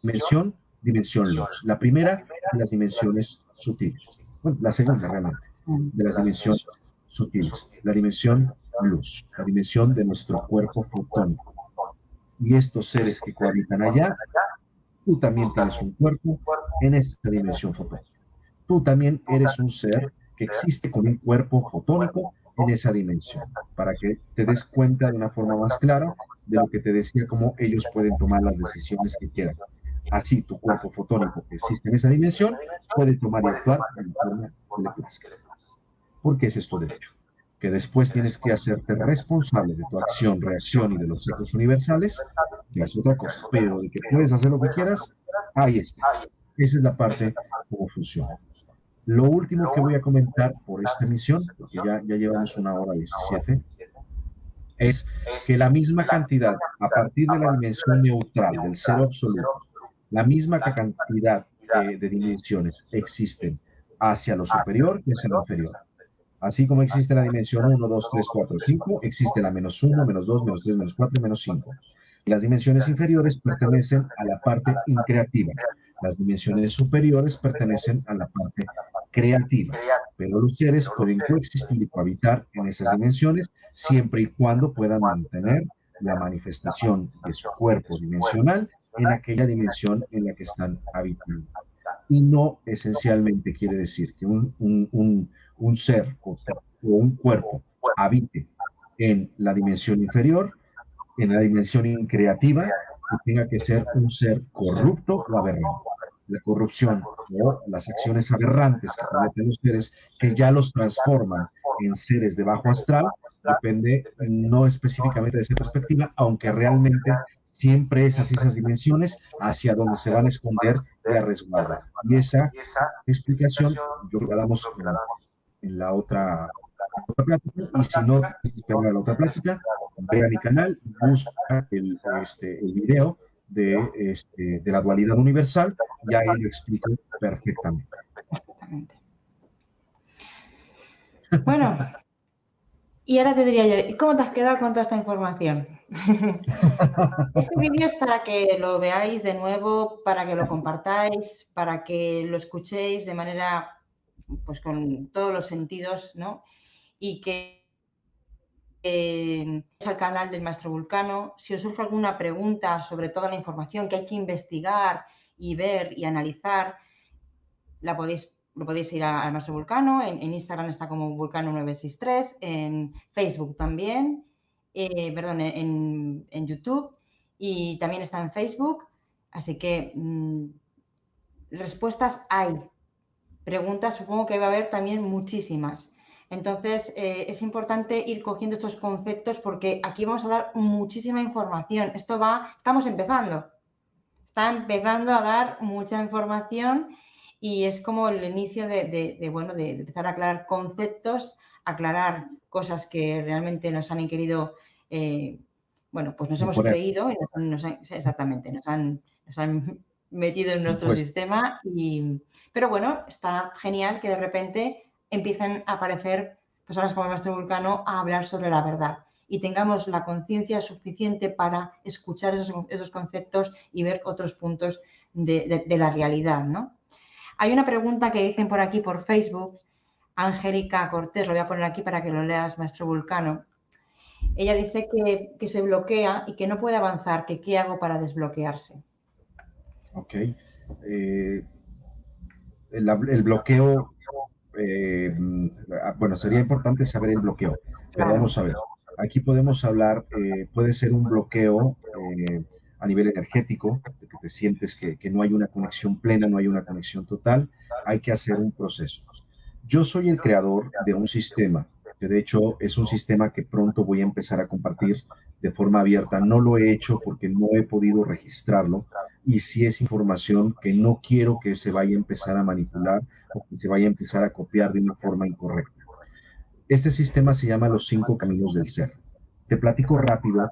dimensión, dimensión luz. La primera de las dimensiones sutiles. Bueno, la segunda realmente, de las dimensiones sutiles. La dimensión luz, la dimensión de nuestro cuerpo fotónico. Y estos seres que cohabitan allá, tú también tienes un cuerpo en esta dimensión fotónica. Tú también eres un ser que existe con un cuerpo fotónico en esa dimensión, para que te des cuenta de una forma más clara de lo que te decía, cómo ellos pueden tomar las decisiones que quieran. Así, tu cuerpo fotónico que existe en esa dimensión puede tomar y actuar de la forma que le plazca. Porque ese es tu derecho. Que después tienes que hacerte responsable de tu acción, reacción y de los hechos universales, que es otra cosa. Pero de que puedes hacer lo que quieras, ahí está. Esa es la parte cómo funciona. Lo último que voy a comentar por esta emisión, porque ya llevamos 1:17, es que la misma cantidad, a partir de la dimensión neutral, del cero absoluto, la misma cantidad de dimensiones existen hacia lo superior y hacia lo inferior. Así como existe la dimensión 1, 2, 3, 4, 5, existe la -1, -2, -3, -4 y -5. Las dimensiones inferiores pertenecen a la parte increativa. Las dimensiones superiores pertenecen a la parte creativa. Pero los seres pueden coexistir y cohabitar en esas dimensiones siempre y cuando puedan mantener la manifestación de su cuerpo dimensional en aquella dimensión en la que están habitando. Y no esencialmente quiere decir que un ser o un cuerpo habite en la dimensión inferior, en la dimensión increativa, que tenga que ser un ser corrupto o aberrante. La corrupción o las acciones aberrantes que cometen los seres que ya los transforman en seres de bajo astral, depende no específicamente de esa perspectiva, aunque realmente siempre es hacia esas dimensiones hacia donde se van a esconder y a resguardar. Y esa explicación yo la damos en la otra plática, y si no esperar a la otra plática, ve a mi canal, busca el video de la dualidad universal, y ahí lo explico perfectamente. Bueno, y ahora te diría yo, ¿y cómo te has quedado con toda esta información? Este vídeo es para que lo veáis de nuevo, para que lo compartáis, para que lo escuchéis de manera, pues con todos los sentidos, ¿no? Y que es al canal del Maestro Vulcano. Si os surge alguna pregunta sobre toda la información que hay que investigar y ver y analizar, lo podéis ir al Maestro Vulcano. En Instagram está como Vulcano963, en Facebook también, perdón, en YouTube, y también está en Facebook. Así que respuestas hay. Preguntas supongo que va a haber también muchísimas. Entonces, es importante ir cogiendo estos conceptos porque aquí vamos a dar muchísima información. Estamos empezando. Está empezando a dar mucha información y es como el inicio de empezar a aclarar conceptos, aclarar cosas que realmente nos han querido, pues nos hemos creído y exactamente, nos han metido en nuestro sistema. Pero bueno, está genial que de repente empiecen a aparecer personas como el Maestro Vulcano a hablar sobre la verdad y tengamos la conciencia suficiente para escuchar esos conceptos y ver otros puntos de la realidad, ¿no? Hay una pregunta que dicen por aquí por Facebook, Angélica Cortés, lo voy a poner aquí para que lo leas, Maestro Vulcano. Ella dice que se bloquea y que no puede avanzar, que qué hago para desbloquearse. Ok. El bloqueo, bueno, sería importante saber el bloqueo, pero vamos a ver. Aquí podemos hablar, puede ser un bloqueo a nivel energético, de que te sientes que no hay una conexión plena, no hay una conexión total, hay que hacer un proceso. Yo soy el creador de un sistema, que de hecho es un sistema que pronto voy a empezar a compartir de forma abierta. No lo he hecho porque no he podido registrarlo, y si es información que no quiero que se vaya a empezar a manipular o que se vaya a empezar a copiar de una forma incorrecta. Este sistema se llama los 5 caminos del ser. Te platico rápido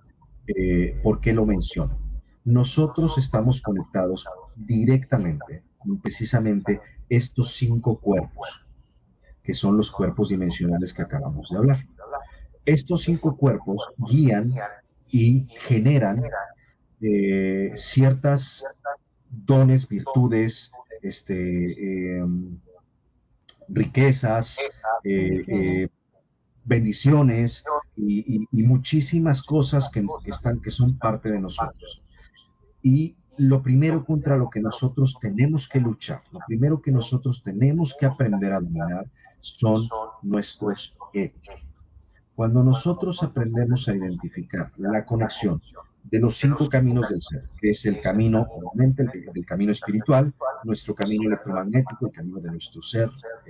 por qué lo menciono. Nosotros estamos conectados directamente con precisamente estos 5 cuerpos, que son los cuerpos dimensionales que acabamos de hablar. Estos 5 cuerpos guían y generan ciertas dones, virtudes, riquezas, bendiciones y muchísimas cosas que son parte de nosotros. Y lo primero contra lo que nosotros tenemos que luchar, lo primero que nosotros tenemos que aprender a dominar son nuestros egos. Cuando nosotros aprendemos a identificar la conexión de los 5 caminos del ser, que es el camino, obviamente, el camino espiritual, nuestro camino electromagnético, el camino de nuestro ser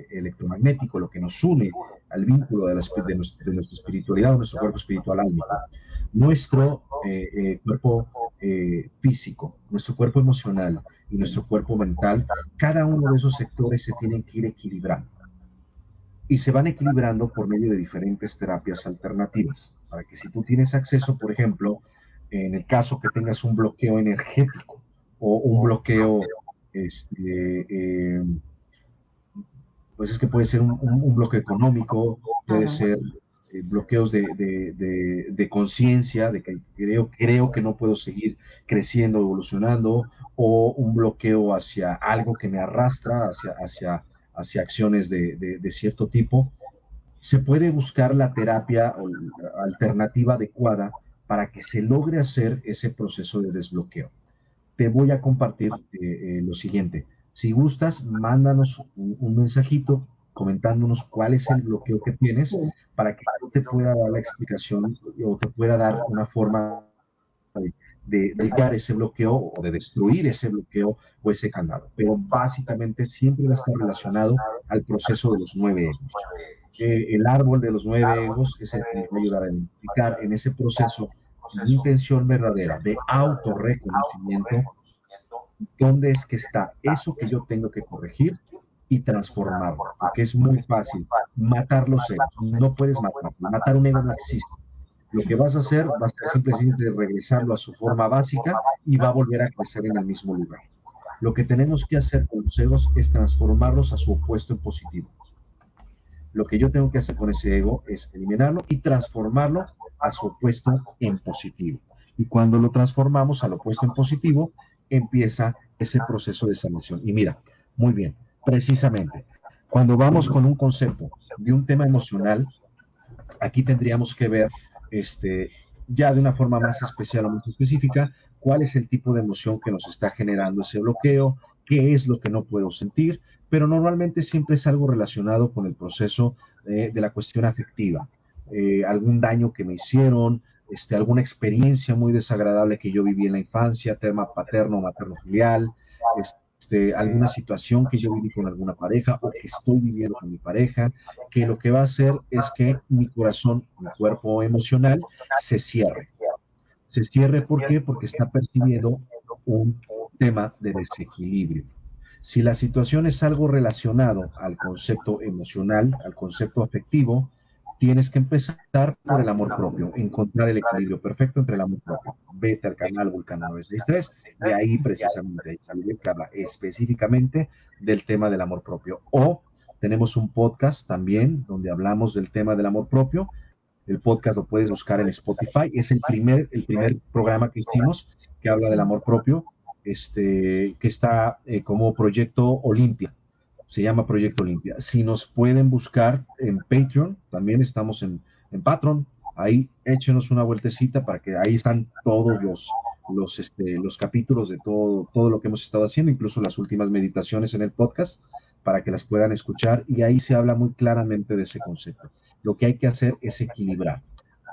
electromagnético, lo que nos une al vínculo de nuestra espiritualidad, o nuestro cuerpo espiritual álmico, nuestro cuerpo físico, nuestro cuerpo emocional y nuestro cuerpo mental, cada uno de esos sectores se tienen que ir equilibrando. Y se van equilibrando por medio de diferentes terapias alternativas, para que si tú tienes acceso, por ejemplo, en el caso que tengas un bloqueo energético o un bloqueo, pues es que puede ser un bloqueo económico, puede ser bloqueos de conciencia, de que creo que no puedo seguir creciendo, evolucionando, o un bloqueo hacia algo que me arrastra hacia acciones de cierto tipo. Se puede buscar la terapia alternativa adecuada para que se logre hacer ese proceso de desbloqueo. Te voy a compartir lo siguiente. Si gustas, mándanos un mensajito comentándonos cuál es el bloqueo que tienes para que yo te pueda dar la explicación o te pueda dar una forma de llegar ese bloqueo o de destruir ese bloqueo o ese candado. Pero básicamente siempre va a estar relacionado al proceso de los 9 egos. El árbol de los 9 egos es el que nos va a ayudar a identificar en ese proceso de intención verdadera, de autorreconocimiento, dónde es que está eso que yo tengo que corregir y transformarlo, porque es muy fácil matar los egos. No puedes matarlo. Matar un ego no existe. Lo que vas a hacer va a ser simplemente regresarlo a su forma básica y va a volver a crecer en el mismo lugar. Lo que tenemos que hacer con los egos es transformarlos a su opuesto en positivo. Lo que yo tengo que hacer con ese ego es eliminarlo y transformarlo a su opuesto en positivo. Y cuando lo transformamos al opuesto en positivo, empieza ese proceso de sanación. Y mira, muy bien, precisamente, cuando vamos con un concepto de un tema emocional, aquí tendríamos que ver ya de una forma más especial o más específica, cuál es el tipo de emoción que nos está generando ese bloqueo, qué es lo que no puedo sentir, pero normalmente siempre es algo relacionado con el proceso de la cuestión afectiva, algún daño que me hicieron, alguna experiencia muy desagradable que yo viví en la infancia, tema paterno, materno filial, alguna situación que yo viví con alguna pareja o que estoy viviendo con mi pareja, que lo que va a hacer es que mi corazón, mi cuerpo emocional se cierre. Se cierre, ¿por qué? Porque está percibiendo un tema de desequilibrio. Si la situación es algo relacionado al concepto emocional, al concepto afectivo, tienes que empezar por el amor propio, encontrar el equilibrio perfecto entre el amor propio. Vete al canal Vulcano 963 y ahí precisamente hay un video que habla específicamente del tema del amor propio. O tenemos un podcast también donde hablamos del tema del amor propio. El podcast lo puedes buscar en Spotify. Es el primer programa que hicimos que habla del amor propio, que está como Proyecto Olimpia. Se llama Proyecto Olimpia. Si nos pueden buscar en Patreon, también estamos en Patreon. Ahí échenos una vueltecita para que ahí están todos los capítulos de todo lo que hemos estado haciendo, incluso las últimas meditaciones en el podcast, para que las puedan escuchar. Y ahí se habla muy claramente de ese concepto. Lo que hay que hacer es equilibrar.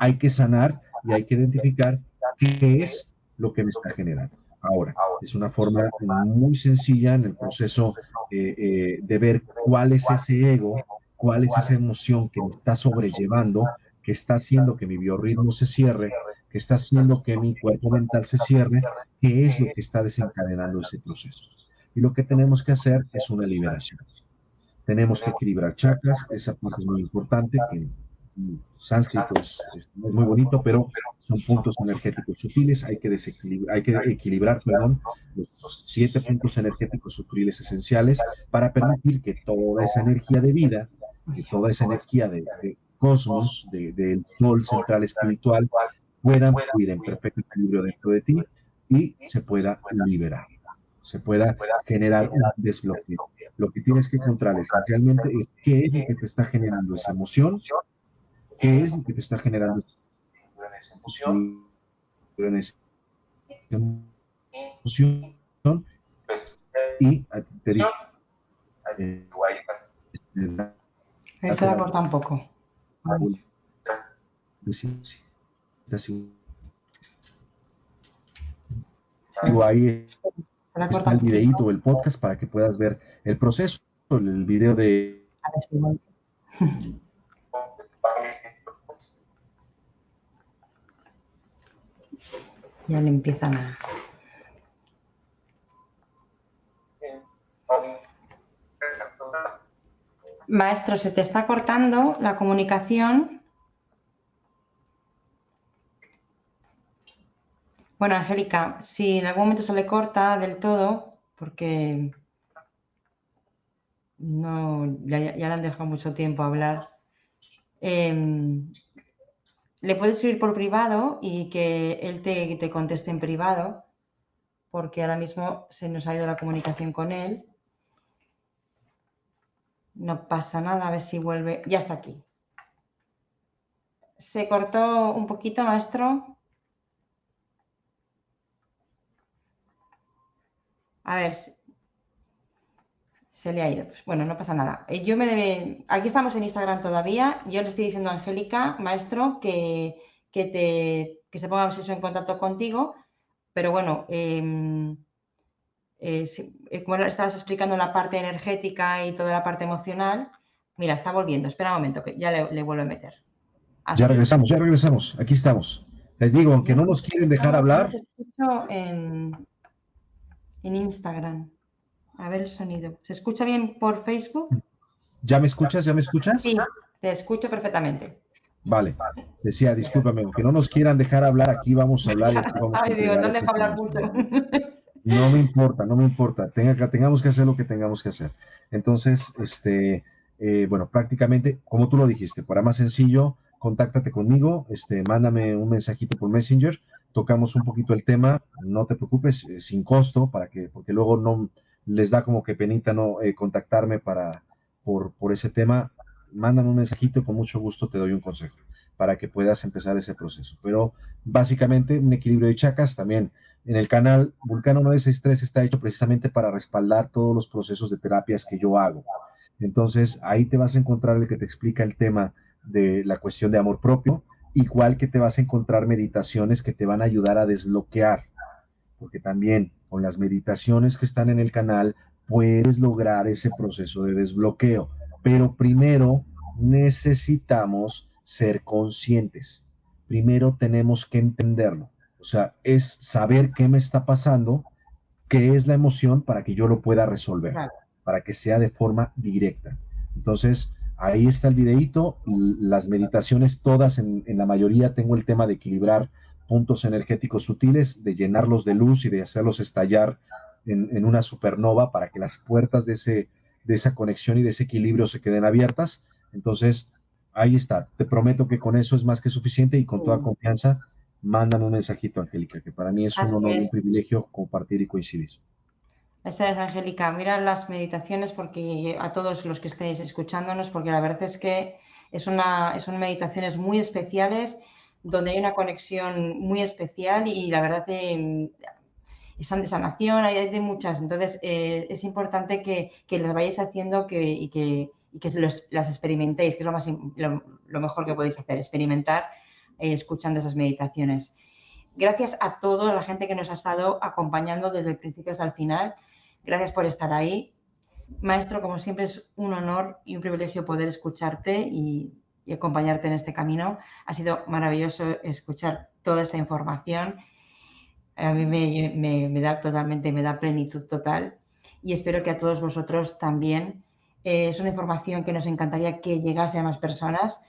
Hay que sanar y hay que identificar qué es lo que me está generando. Ahora, es una forma muy sencilla en el proceso de ver cuál es ese ego, cuál es esa emoción que me está sobrellevando, que está haciendo que mi biorritmo se cierre, que está haciendo que mi cuerpo mental se cierre, qué es lo que está desencadenando ese proceso. Y lo que tenemos que hacer es una liberación. Tenemos que equilibrar chakras, esa parte es muy importante, que en sánscrito es muy bonito, pero son puntos energéticos sutiles, hay que equilibrar, perdón, los 7 puntos energéticos sutiles esenciales para permitir que toda esa energía de vida, que toda esa energía de cosmos, del sol central espiritual, puedan fluir en perfecto equilibrio dentro de ti y se pueda liberar, se pueda generar un desbloqueo. Lo que tienes que encontrar esencialmente es qué es lo que te está generando esa emoción, qué es lo que te está generando esa emoción, y te digo, Ahí se la corta un poco. Ahí está el videíto, el podcast, para que puedas ver el proceso, el video de... Ya le empiezan a... Maestro, se te está cortando la comunicación. Bueno, Angélica, si en algún momento se le corta del todo, porque no, ya le han dejado mucho tiempo hablar, le puedes escribir por privado y que él te conteste en privado, porque ahora mismo se nos ha ido la comunicación con él. No pasa nada, a ver si vuelve. Ya está aquí. ¿Se cortó un poquito, maestro? A ver, se le ha ido. Pues, bueno, no pasa nada. Aquí estamos en Instagram todavía. Yo le estoy diciendo a Angélica, maestro, que se ponga en contacto contigo. Pero bueno, como estabas explicando la parte energética y toda la parte emocional, mira, está volviendo. Espera un momento, que ya le vuelvo a meter. Así. Ya regresamos. Aquí estamos. Les digo, aunque no nos quieren dejar hablar. Te escucho en Instagram. A ver el sonido. ¿Se escucha bien por Facebook? ¿Ya me escuchas? Sí, te escucho perfectamente. Vale. Decía, discúlpame, aunque no nos quieran dejar hablar, aquí vamos a hablar y aquí vamos a digo, no dejo hablar mucho. No me importa. Tengamos que hacer lo que tengamos que hacer. Entonces, bueno, prácticamente, como tú lo dijiste, para más sencillo, contáctate conmigo, mándame un mensajito por Messenger, tocamos un poquito el tema, no te preocupes, sin costo, porque luego no les da como que penita no contactarme por ese tema. Mándame un mensajito y con mucho gusto te doy un consejo para que puedas empezar ese proceso. Pero básicamente un equilibrio de chakras también. En el canal Vulcano 963 está hecho precisamente para respaldar todos los procesos de terapias que yo hago. Entonces, ahí te vas a encontrar el que te explica el tema de la cuestión de amor propio, igual que te vas a encontrar meditaciones que te van a ayudar a desbloquear, porque también con las meditaciones que están en el canal puedes lograr ese proceso de desbloqueo, pero primero necesitamos ser conscientes. Primero tenemos que entenderlo. O sea, es saber qué me está pasando, qué es la emoción para que yo lo pueda resolver, claro, para que sea de forma directa. Entonces, ahí está el videíto, las meditaciones todas, en la mayoría tengo el tema de equilibrar puntos energéticos sutiles, de llenarlos de luz y de hacerlos estallar en una supernova para que las puertas de esa conexión y de ese equilibrio se queden abiertas. Entonces, ahí está. Te prometo que con eso es más que suficiente y con toda confianza, mándame un mensajito, Angélica, que para mí es un honor y un privilegio compartir y coincidir. Esa es, Angélica. Mira las meditaciones porque a todos los que estéis escuchándonos, porque la verdad es que son meditaciones muy especiales, donde hay una conexión muy especial y la verdad son de sanación, hay de muchas. Entonces, es importante que las vayáis haciendo y que las experimentéis, que es lo mejor que podéis hacer, experimentar escuchando esas meditaciones. Gracias a toda la gente que nos ha estado acompañando desde el principio hasta el final. Gracias por estar ahí. Maestro, como siempre, es un honor y un privilegio poder escucharte y acompañarte en este camino. Ha sido maravilloso escuchar toda esta información. A mí me da plenitud total y espero que a todos vosotros también. Es una información que nos encantaría que llegase a más personas.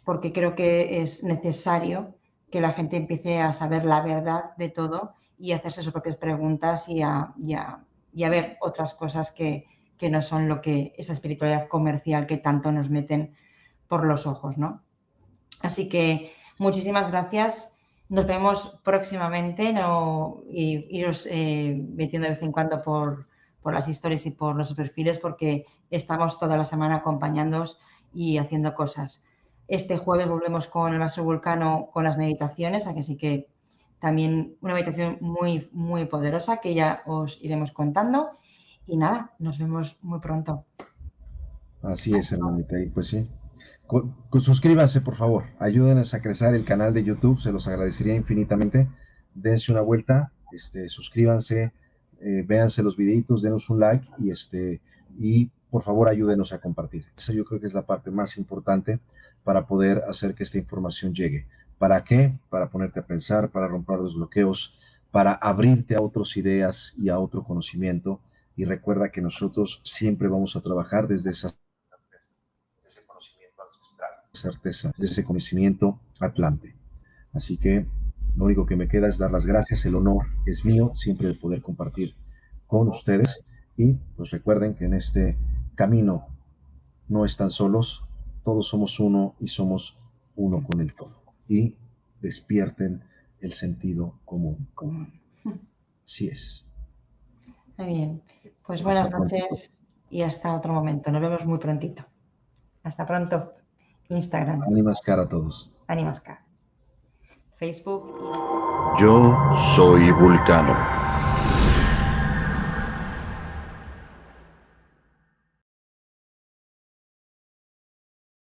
Porque creo que es necesario que la gente empiece a saber la verdad de todo y a hacerse sus propias preguntas y a ver otras cosas que no son esa espiritualidad comercial que tanto nos meten por los ojos, ¿no? Así que muchísimas gracias. Nos vemos próximamente, y iros metiendo de vez en cuando por las historias y por los perfiles, porque estamos toda la semana acompañándoos y haciendo cosas. Este jueves volvemos con el Maestro Vulcano con las meditaciones, así que también una meditación muy, muy poderosa que ya os iremos contando. Y nada, nos vemos muy pronto. Así es, hermanita, y pues sí. Suscríbanse, por favor. Ayúdenos a crecer el canal de YouTube, se los agradecería infinitamente. Dense una vuelta, suscríbanse, véanse los videitos, denos un like y por favor ayúdenos a compartir. Esa yo creo que es la parte más importante para poder hacer que esta información llegue. ¿Para qué? Para ponerte a pensar, para romper los bloqueos, para abrirte a otras ideas y a otro conocimiento. Y recuerda que nosotros siempre vamos a trabajar desde esa certeza, de ese conocimiento atlante. Así que lo único que me queda es dar las gracias, el honor es mío siempre de poder compartir con ustedes y pues recuerden que en este camino no están solos, todos somos uno y somos uno con el todo. Y despierten el sentido común. Así es. Muy bien, pues buenas noches y hasta otro momento. Nos vemos muy prontito. Hasta pronto. Instagram. Animascar a todos. Animascar. Facebook. Yo soy Vulcano.